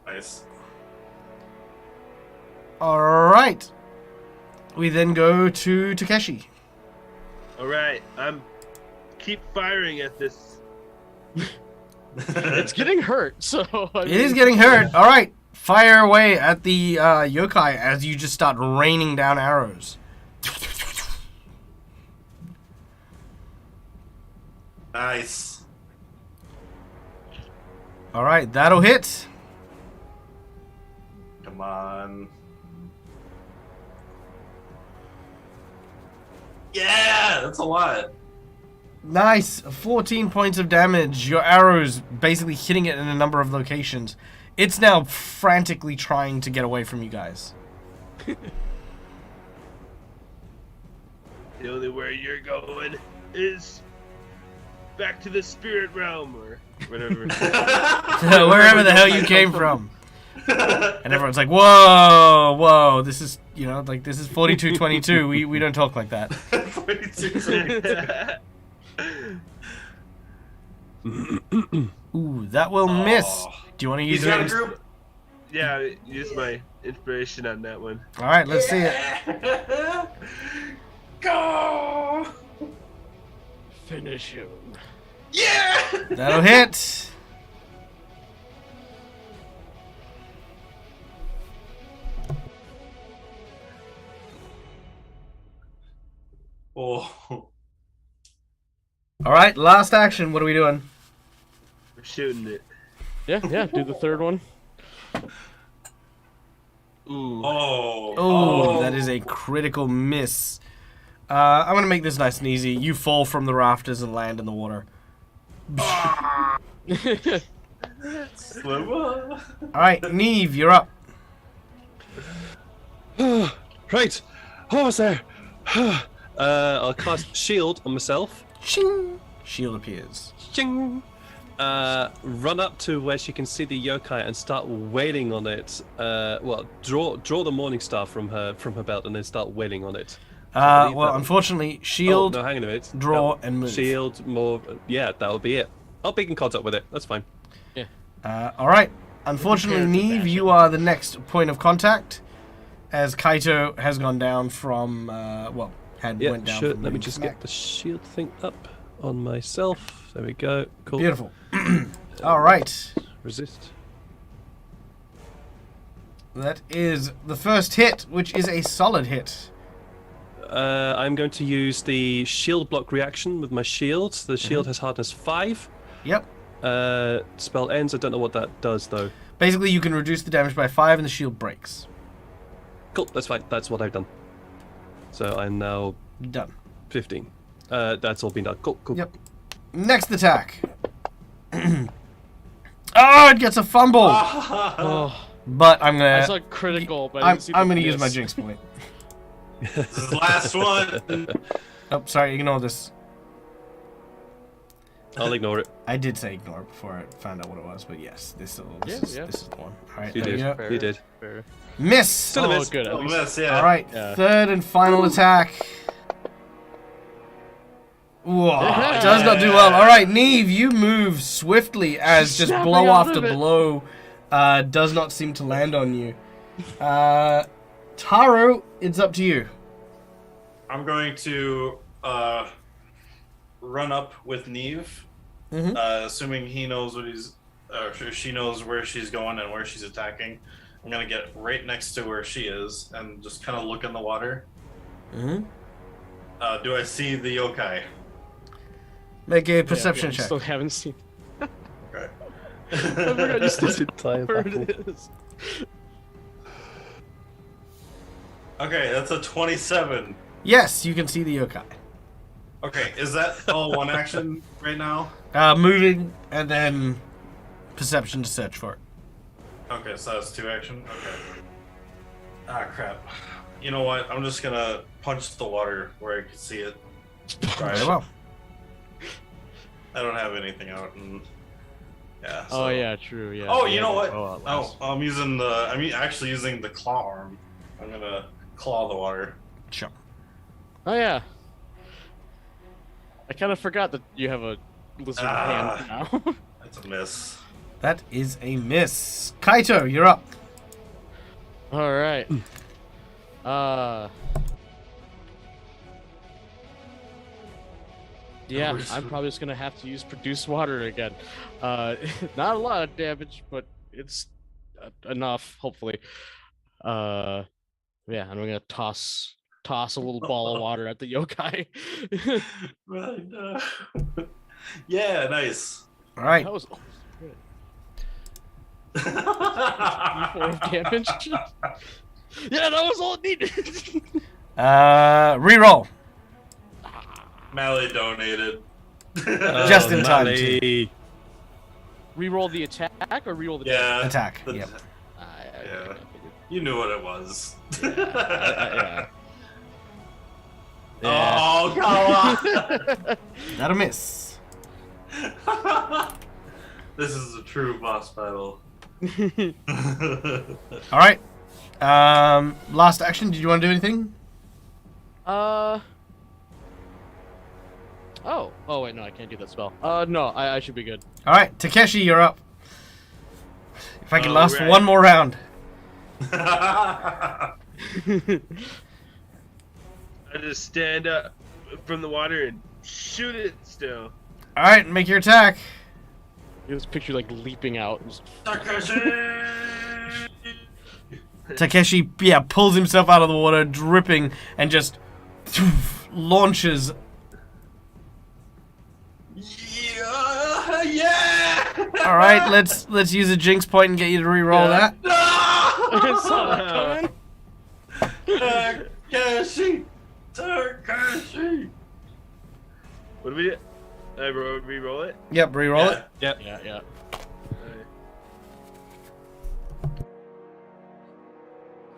Nice. All right. We then go to Takeshi. All right, I'm keep firing at this. It's getting hurt, so It is getting hurt. All right. Fire away at the yokai as you just start raining down arrows. Nice. All right, that'll hit. Come on. Yeah, that's a lot. Nice. 14 points of damage. Your arrows basically hitting it in a number of locations. It's now frantically trying to get away from you guys. The only way you're going is back to the spirit realm or whatever. Wherever the hell you came from. And everyone's like, whoa, whoa, this is, this is 4222. We don't talk like that. 42. Ooh, that will miss. Do you want to use He's got a it? group. Yeah, use my inspiration on that one. All right, let's see it. Go! Finish him. Yeah! That'll hit. Oh. All right, last action. What are we doing? We're shooting it. Yeah, do the third one. Ooh. Oh, that is a critical miss. I'm going to make this nice and easy. You fall from the rafters and land in the water. Slimmer. All right, Neve, you're up. Right. What was there? I'll cast shield on myself. Ching. Shield appears. Ching. Run up to where she can see the yokai and start wailing on it. Draw the morning star from her belt and then start wailing on it. Well, unfortunately, shield, Oh, no, hang on a minute. draw, and move. Shield, more. Yeah, that'll be it. I'll be in contact with it. That's fine. All right. Unfortunately, Neve, you are the next point of contact, as Kaito has gone down from, Yeah, went down sure. from Let me being just smacked. get the shield thing up on myself. There we go. Cool. Beautiful. All right. Resist. That is the first hit, which is a solid hit. I'm going to use the shield block reaction with my shield. The shield has hardness 5. Yep. Spell ends. I don't know what that does though. Basically, you can reduce the damage by 5 and the shield breaks. Cool. That's fine. That's what I've done. So I'm now Done. 15. That's all been done. Cool. Yep. Next attack. Oh, it gets a fumble. Oh, But I'm I gonna. saw critical, but I I'm didn't see the gonna use my miss. jinx point. This is the last one. Oh, sorry. Ignore this. I'll ignore it. I did say ignore it before I found out what it was, but yes, this Yeah. is the one. All right, You there did. we go. Fair, You did. fair. Miss. Still a Oh, miss. good. At Oh, least. miss, yeah. All right, Yeah. third and final attack. Whoa, does not do well. All right, Neve, you move swiftly as just Snapping blow out after of it. blow does not seem to land on you. Taro, it's up to you. I'm going to run up with Neve, Mhm. assuming he knows what she knows where she's going and where she's attacking. I'm gonna get right next to where she is and just kind of look in the water. Mm-hmm. Do I see the yokai? Make a Yeah, perception yeah, check. Still haven't seen. Okay. I forgot you still This entire where battle. it is. Okay, that's a 27. Yes, you can see the yokai. Okay, is that all one action right now? Moving and then perception to search for it. Okay, so that's 2 action. Okay. Ah, crap. You know what? I'm just gonna punch the water where I can see it. Try Very it. well. I don't have anything out, and yeah. Oh so- yeah, true. Yeah. Oh, yeah, you know what? oh, Oh, I'm actually using the claw arm. I'm gonna claw the water. Sure. Oh yeah. I kind of forgot that you have a lizard hand now. That's a miss. That is a miss. Kaito, you're up. All right. Yeah, I'm probably just gonna have to use produce water again. Not a lot of damage, but it's enough, hopefully. Yeah, and I'm gonna toss a little ball of water at the yokai. Right. Yeah, nice. All right. That was good. D4 of damage. Yeah, that was all it needed. Reroll. Mally donated. Just in time, too. Mally. Reroll the attack or reroll the Yeah. Attack, the- yep. Yeah. You knew what it was. Yeah. Oh, come on! That'll miss. This is a true boss battle. All right. Last action. Did you want to do anything? Oh. Oh wait, no, I can't do that spell. No, I should be good. All right, Takeshi, you're up. If I can last Alright. one more round. I just stand up from the water and shoot it still. All right, make your attack. You just picture like leaping out. Just- Takeshi, yeah, pulls himself out of the water, dripping, and just launches. Yeah! All right, let's use a jinx point and get you to re-roll that. I saw that coming. Takashi! Takashi! What do we do? I re-roll it? Yep, re-roll it. Yep. Yeah.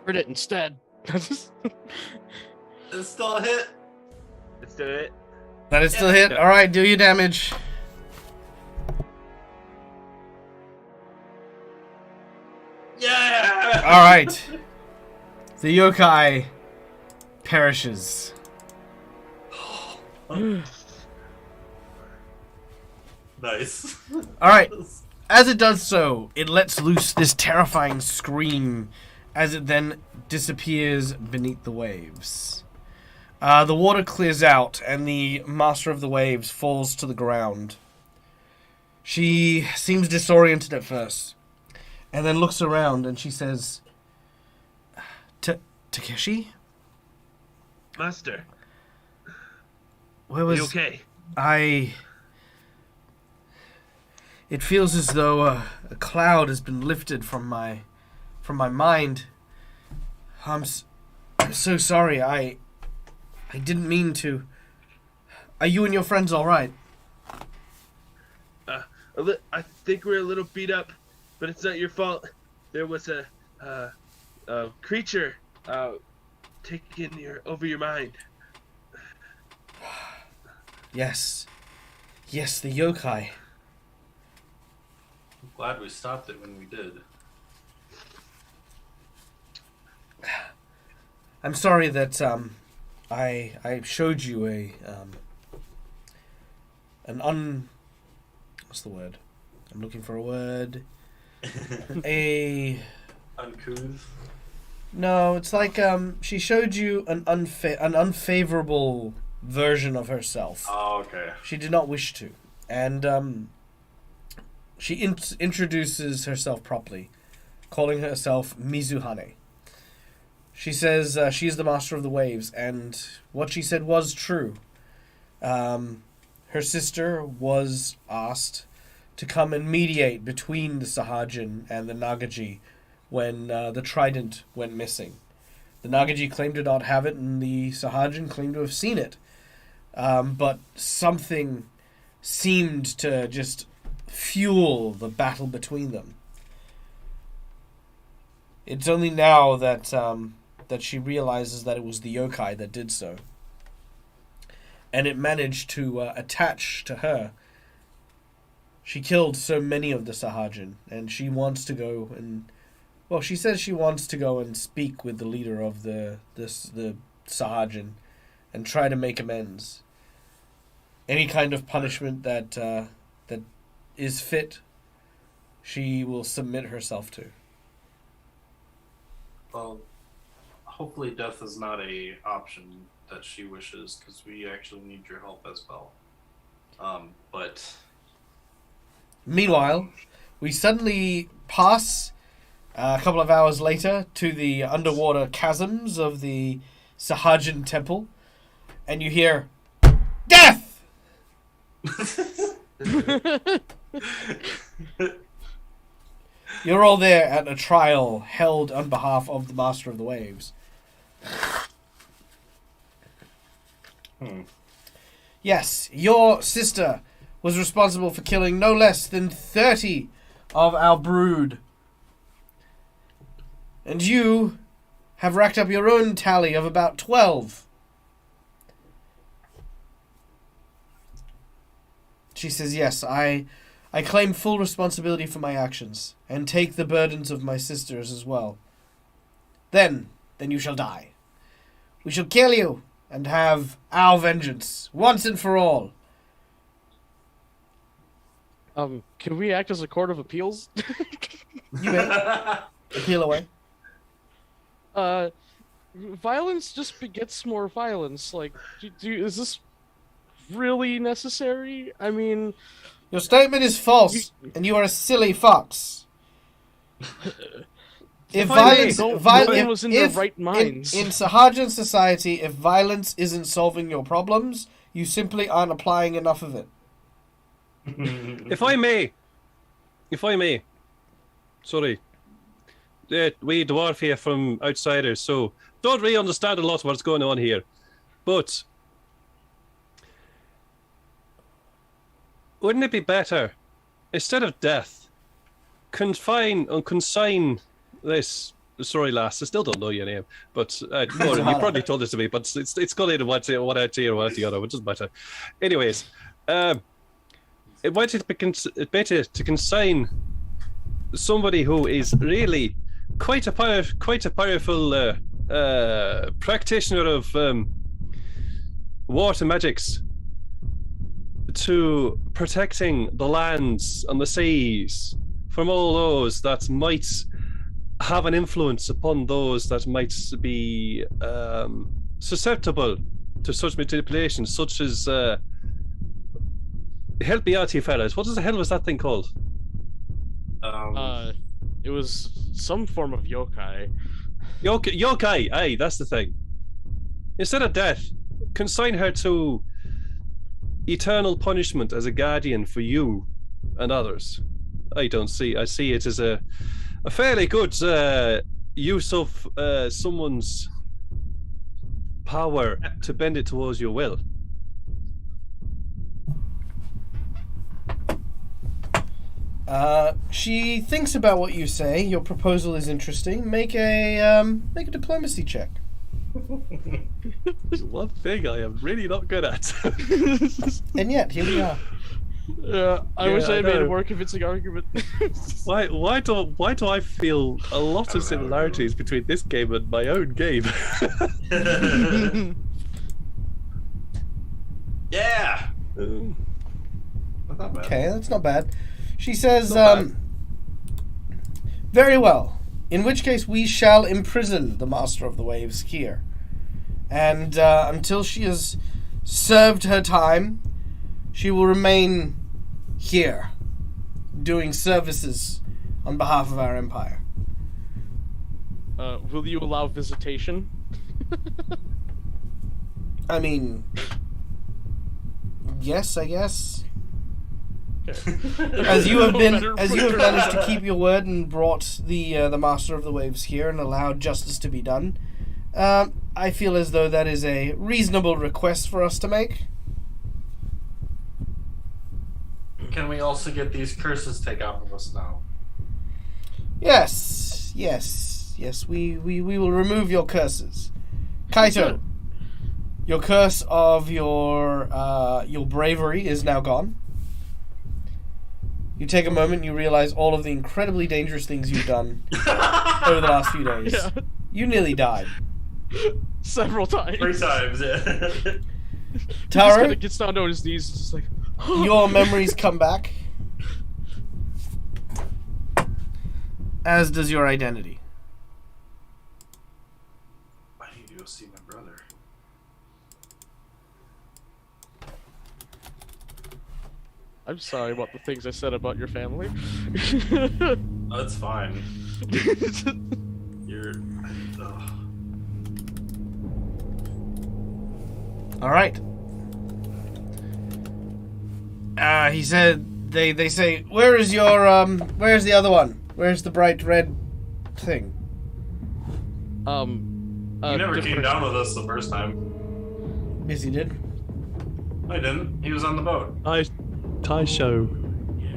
Crit it instead. It's still a hit. Let's do it. That is still hit. Yeah. All right, do your damage. Yeah! All right. The yokai perishes. Nice. All right. As it does so, it lets loose this terrifying scream as it then disappears beneath the waves. The water clears out and the Master of the Waves falls to the ground. She seems disoriented at first and then looks around and she says, Takeshi? Master, Where are was you okay? It feels as though a cloud has been lifted from my mind. I'm so sorry. I didn't mean to. Are you and your friends all right? I think we're a little beat up, but it's not your fault. There was a creature taking over your mind. Yes, the yokai. I'm glad we stopped it when we did. I'm sorry that I showed you what's the word? I'm looking for a word. Uncouth. No, it's like she showed you an unfavorable version of herself. Oh, okay. She did not wish to, and she introduces herself properly, calling herself Mizuhane. She says she is the Master of the Waves, and what she said was true. Her sister was asked to come and mediate between the Sahajin and the Nagaji when the trident went missing. The Nagaji claimed to not have it, and the Sahajin claimed to have seen it. But something seemed to just fuel the battle between them. It's only now that that she realizes that it was the yokai that did so. And it managed to attach to her. She killed so many of the Sahajin, and she wants to go and... Well, she says she wants to go and speak with the leader of the Sahajin and try to make amends. Any kind of punishment that that is fit, she will submit herself to. Well, hopefully death is not a option that she wishes, because we actually need your help as well. But Meanwhile, we suddenly pass a couple of hours later to the underwater chasms of the Sahajin temple, and you hear, "Death!" You're all there at a trial held on behalf of the Master of the Waves. Yes, your sister was responsible for killing no less than 30 of our brood. And you have racked up your own tally of about 12. She says, yes, I claim full responsibility for my actions, and take the burdens of my sisters as well. Then you shall die. We shall kill you, and have our vengeance, once and for all. Can we act as a court of appeals? You may. Appeal away. Violence just begets more violence. Like, is this really necessary? I mean... Your statement is false, and you are a silly fox. If violence, no one was in their right minds. In Sahajan society, if violence isn't solving your problems, you simply aren't applying enough of it. If I may, sorry, we dwarf here from outsiders, so don't really understand a lot of what's going on here, but wouldn't it be better, instead of death, consign this? Sorry, lass, I still don't know your name, but well, you probably told it to me, but it's got either one out here or one out the other, which doesn't matter. Anyways, it might be better to consign somebody who is really quite a powerful practitioner of water magics to protecting the lands and the seas from all those that might have an influence upon those that might be susceptible to such manipulation, such as help me out here, fellas. What the hell was that thing called? It was some form of yokai. Yokai, aye, that's the thing. Instead of death, consign her to eternal punishment as a guardian for you and others. I see it as a fairly good use of someone's power to bend it towards your will. She thinks about what you say. Your proposal is interesting. Make a diplomacy check. One thing I am really not good at. And yet, here we are. I wish I had made a more convincing argument. Why do I feel a lot of similarities between this game and my own game? Yeah. Not that bad. Okay, that's not bad. She says, very well. In which case we shall imprison the Master of the Waves here. And until she has served her time, she will remain here, doing services on behalf of our empire. Will you allow visitation? I mean, yes, I guess. As you have managed to keep your word and brought the Master of the Waves here and allowed justice to be done, I feel as though that is a reasonable request for us to make. Can we also get these curses taken off of us now? Yes. We will remove your curses. Kaito, your curse of your bravery is now gone. You take a moment and you realize all of the incredibly dangerous things you've done over the last few days. Yeah. You nearly died. Several times. 3 times, yeah. He just Taro, kind of gets down on his knees, just like... your memories come back. As does your identity. I need to go see my brother. I'm sorry about the things I said about your family. Oh, it's fine. You're... All right. He said they say, where is your where's the other one? Where's the bright red thing? You never came down with us the first time. Yes, he did. I didn't. He was on the boat. Taisho.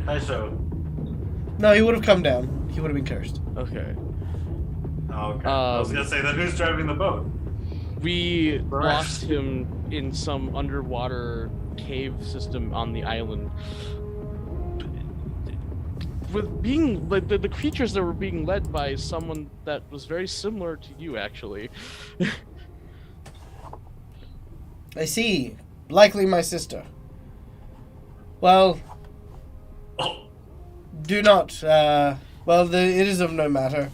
Taisho. No, he would have come down. He would have been cursed. Okay. Oh, okay. I was gonna say, then who's driving the boat? We Right. lost him in some underwater cave system on the island. With being the creatures that were being led by someone that was very similar to you, actually. I see. Likely my sister. Well, Oh, do not. It is of no matter.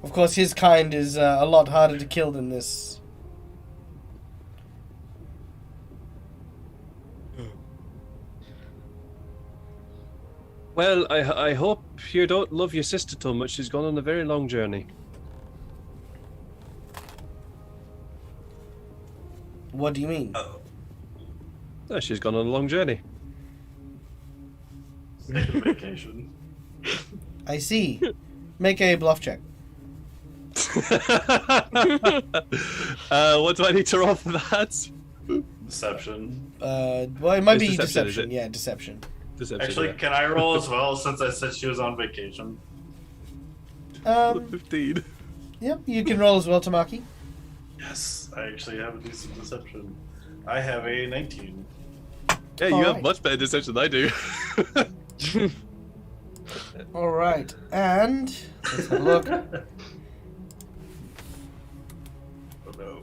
Of course, his kind is a lot harder to kill than this. Well, I hope you don't love your sister too much. She's gone on a very long journey. What do you mean? Oh, she's gone on a long journey. taking vacation. I see. Make a bluff check. What do I need to roll for that? Deception. Well, it might It's be deception, is deception. it? Yeah, deception. Deception, Actually, yeah. can I roll as well since I said she was on vacation? 15. Yep, you can roll as well, Tamaki. Yes, I actually have a decent deception. I have a 19. Yeah, you have Alright. much better deception than I do. All right, and let's have a look. Oh no.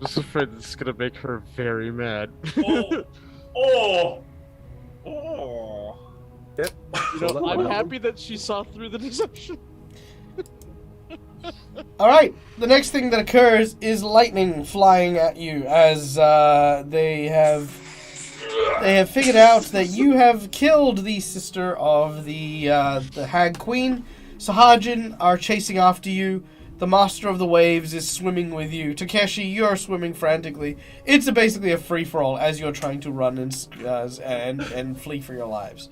Just afraid this is gonna make her very mad. Oh! Oh! Oh. Yep. You know, I'm happy that she saw through the deception. All right, the next thing that occurs is lightning flying at you as they have figured out that you have killed the sister of the Hag Queen. Sahajin are chasing after you. The Master of the Waves is swimming with you. Takeshi, you're swimming frantically. It's basically a free-for-all as you're trying to run and flee for your lives.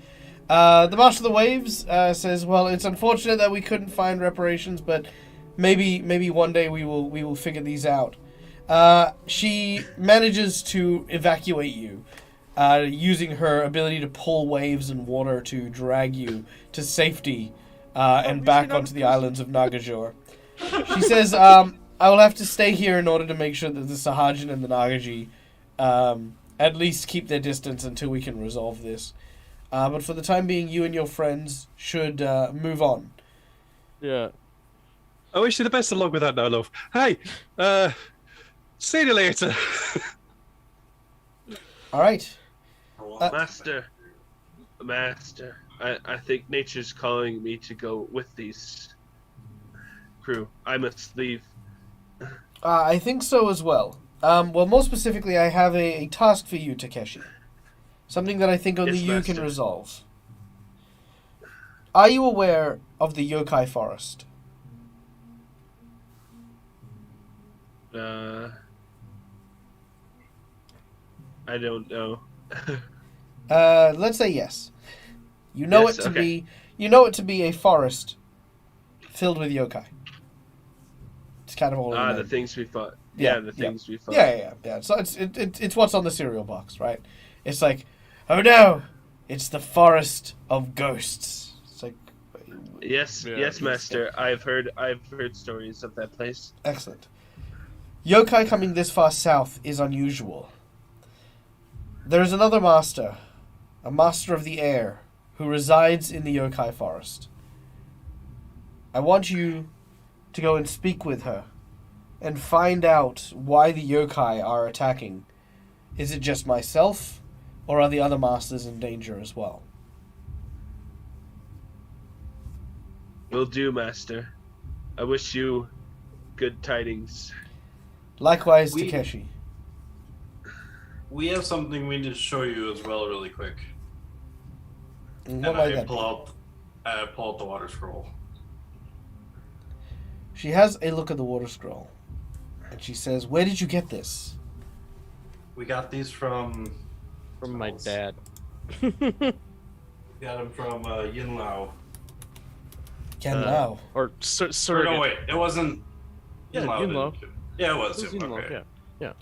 The Master of the Waves says, "Well, it's unfortunate that we couldn't find reparations, but maybe one day we will figure these out." She manages to evacuate you, using her ability to pull waves and water to drag you to safety and back onto the islands of Nagajor. She says, "I will have to stay here in order to make sure that the Sahajin and the Nagaji at least keep their distance until we can resolve this. But for the time being, you and your friends should move on." Yeah. I wish you the best of luck with that now, love. Hey, see you later. All right. Master, I think nature's calling me to go with these crew. I must leave. I think so as well. Well, more specifically, I have a task for you, Takeshi. Something that I think only Yes, you can Master. resolve. Are you aware of the yokai forest? I don't know. Let's say yes. You know Yes, it to okay. be. You know it to be a forest filled with yokai. It's kind of all. in The there. things we fought. Yeah, Yeah, the things we fought. Yeah. So it's what's on the cereal box, right? It's like, oh no, it's the forest of ghosts. It's like, Yes, Yeah, yes, it's- Master. I've heard stories of that place. excellent. Yokai coming this far south is unusual. There is another master, a master of the air, who resides in the yokai forest. I want you to go and speak with her and find out why the yokai are attacking. Is it just myself, or are the other masters in danger as well? Will do, Master. I wish you good tidings. Likewise, We- Takeshi. We have something we need to show you as well, really quick. And And what might I that be? pull out the water scroll. She has a look at the water scroll, and she says, "Where did you get this?" We got these from From my dad. We got them from Yin Lao. Genlao. Or Or surrogate. no, wait, it wasn't. Yeah, Yunlao Yunlao. didn't- Yeah, it was. It was him, Yunlao, okay. yeah.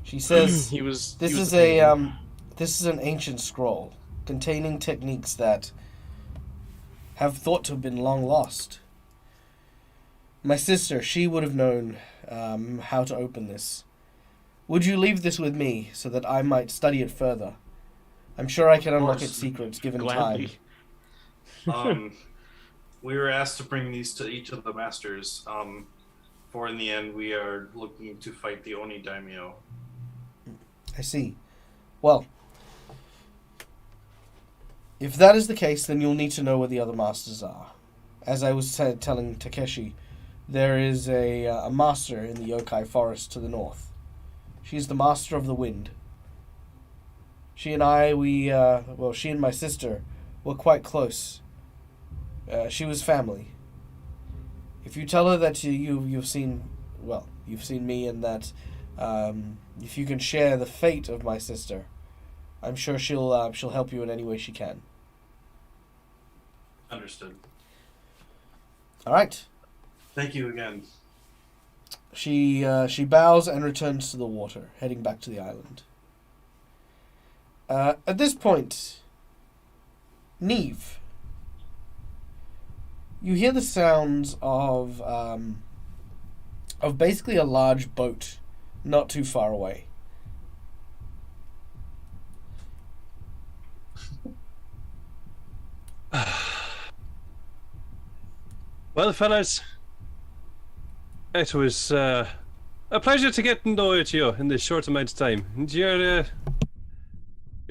She says, He was. "This he was is the penguin. this is an ancient scroll containing techniques that have thought to have been long lost. My sister, she would have known how to open this. Would you leave this with me so that I might study it further? I'm sure I can unlock its secrets given time." Gladly. We were asked to bring these to each of the masters. For in the end, we are looking to fight the Oni Daimyo. I see. Well, if that is the case, then you'll need to know where the other masters are. As I was telling Takeshi, there is a master in the yokai forest to the north. She's the master of the wind. She and I, she and my sister were quite close. She was family. If you tell her that you've seen me, and that if you can share the fate of my sister, I'm sure she'll help you in any way she can. Understood. All right. Thank you again. She bows and returns to the water, heading back to the island. At this point, Neve, you hear the sounds of basically a large boat not too far away. Well, fellas, it was a pleasure to get to know you in this short amount of time. And you're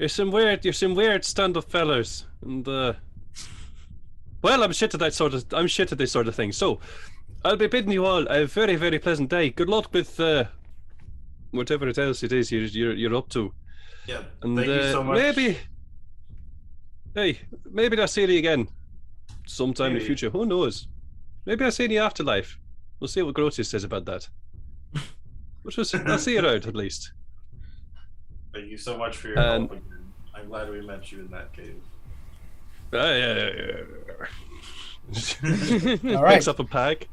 some weird stand-up fellas, and well, I'm shit at this sort of thing. So, I'll be bidding you all a very, very pleasant day. Good luck with whatever else it is you're up to. Yeah. And Thank you so much. Maybe I'll see you again sometime in Maybe. the future. Who knows? Maybe I'll see you in the afterlife. We'll see what Grotius says about that. I'll see you around at least. Thank you so much for your help again. I'm glad we met you in that cave. All right. Picks up a pack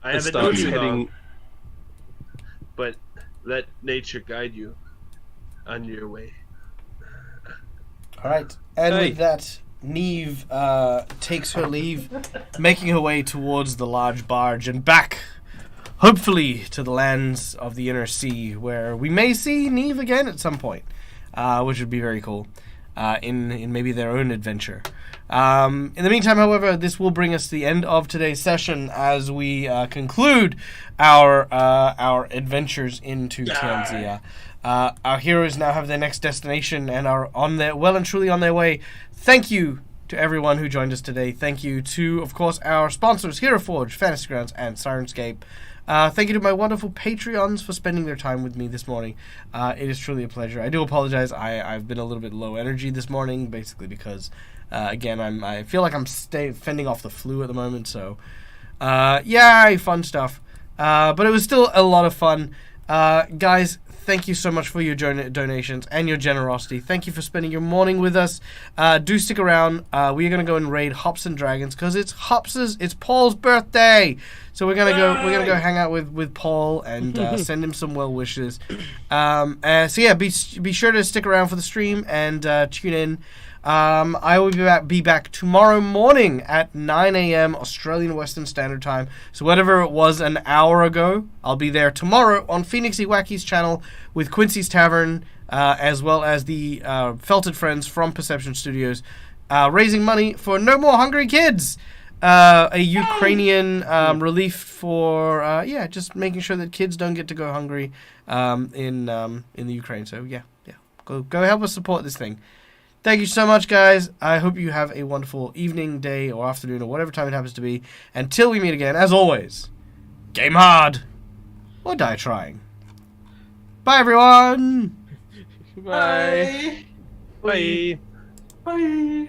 I and haven't known starts you heading. long, but let nature guide you on your way. All right. And Hey. with that, Neve takes her leave, making her way towards the large barge and back, hopefully, to the lands of the inner sea, where we may see Neve again at some point, which would be very cool, in maybe their own adventure. In the meantime, however, this will bring us to the end of today's session as we conclude our adventures into Tianzia. Our heroes now have their next destination and are well and truly on their way. Thank you to everyone who joined us today. Thank you to, of course, our sponsors, Hero Forge, Fantasy Grounds, and Sirenscape. Thank you to my wonderful Patreons for spending their time with me this morning. It is truly a pleasure. I do apologize. I've been a little bit low energy this morning, basically because, again, I feel like I'm fending off the flu at the moment. So, yay, fun stuff. But it was still a lot of fun. Guys, thank you so much for your donations and your generosity. Thank you for spending your morning with us. Do stick around. We're gonna go and raid Hops and Dragons because it's Paul's birthday. So we're gonna go hang out with Paul and send him some well wishes. So yeah, be sure to stick around for the stream and tune in. I will be back tomorrow morning at 9 a.m. Australian Western Standard Time. So whatever it was an hour ago, I'll be there tomorrow on Phoenix Iwaki's channel with Quincy's Tavern, as well as the Felted Friends from Perception Studios, raising money for No More Hungry Kids, a Ukrainian relief for just making sure that kids don't get to go hungry in the Ukraine. So yeah, go help us support this thing. Thank you so much, guys. I hope you have a wonderful evening, day, or afternoon, or whatever time it happens to be. Until we meet again, as always, game hard or die trying. Bye, everyone. Bye. Bye. Bye.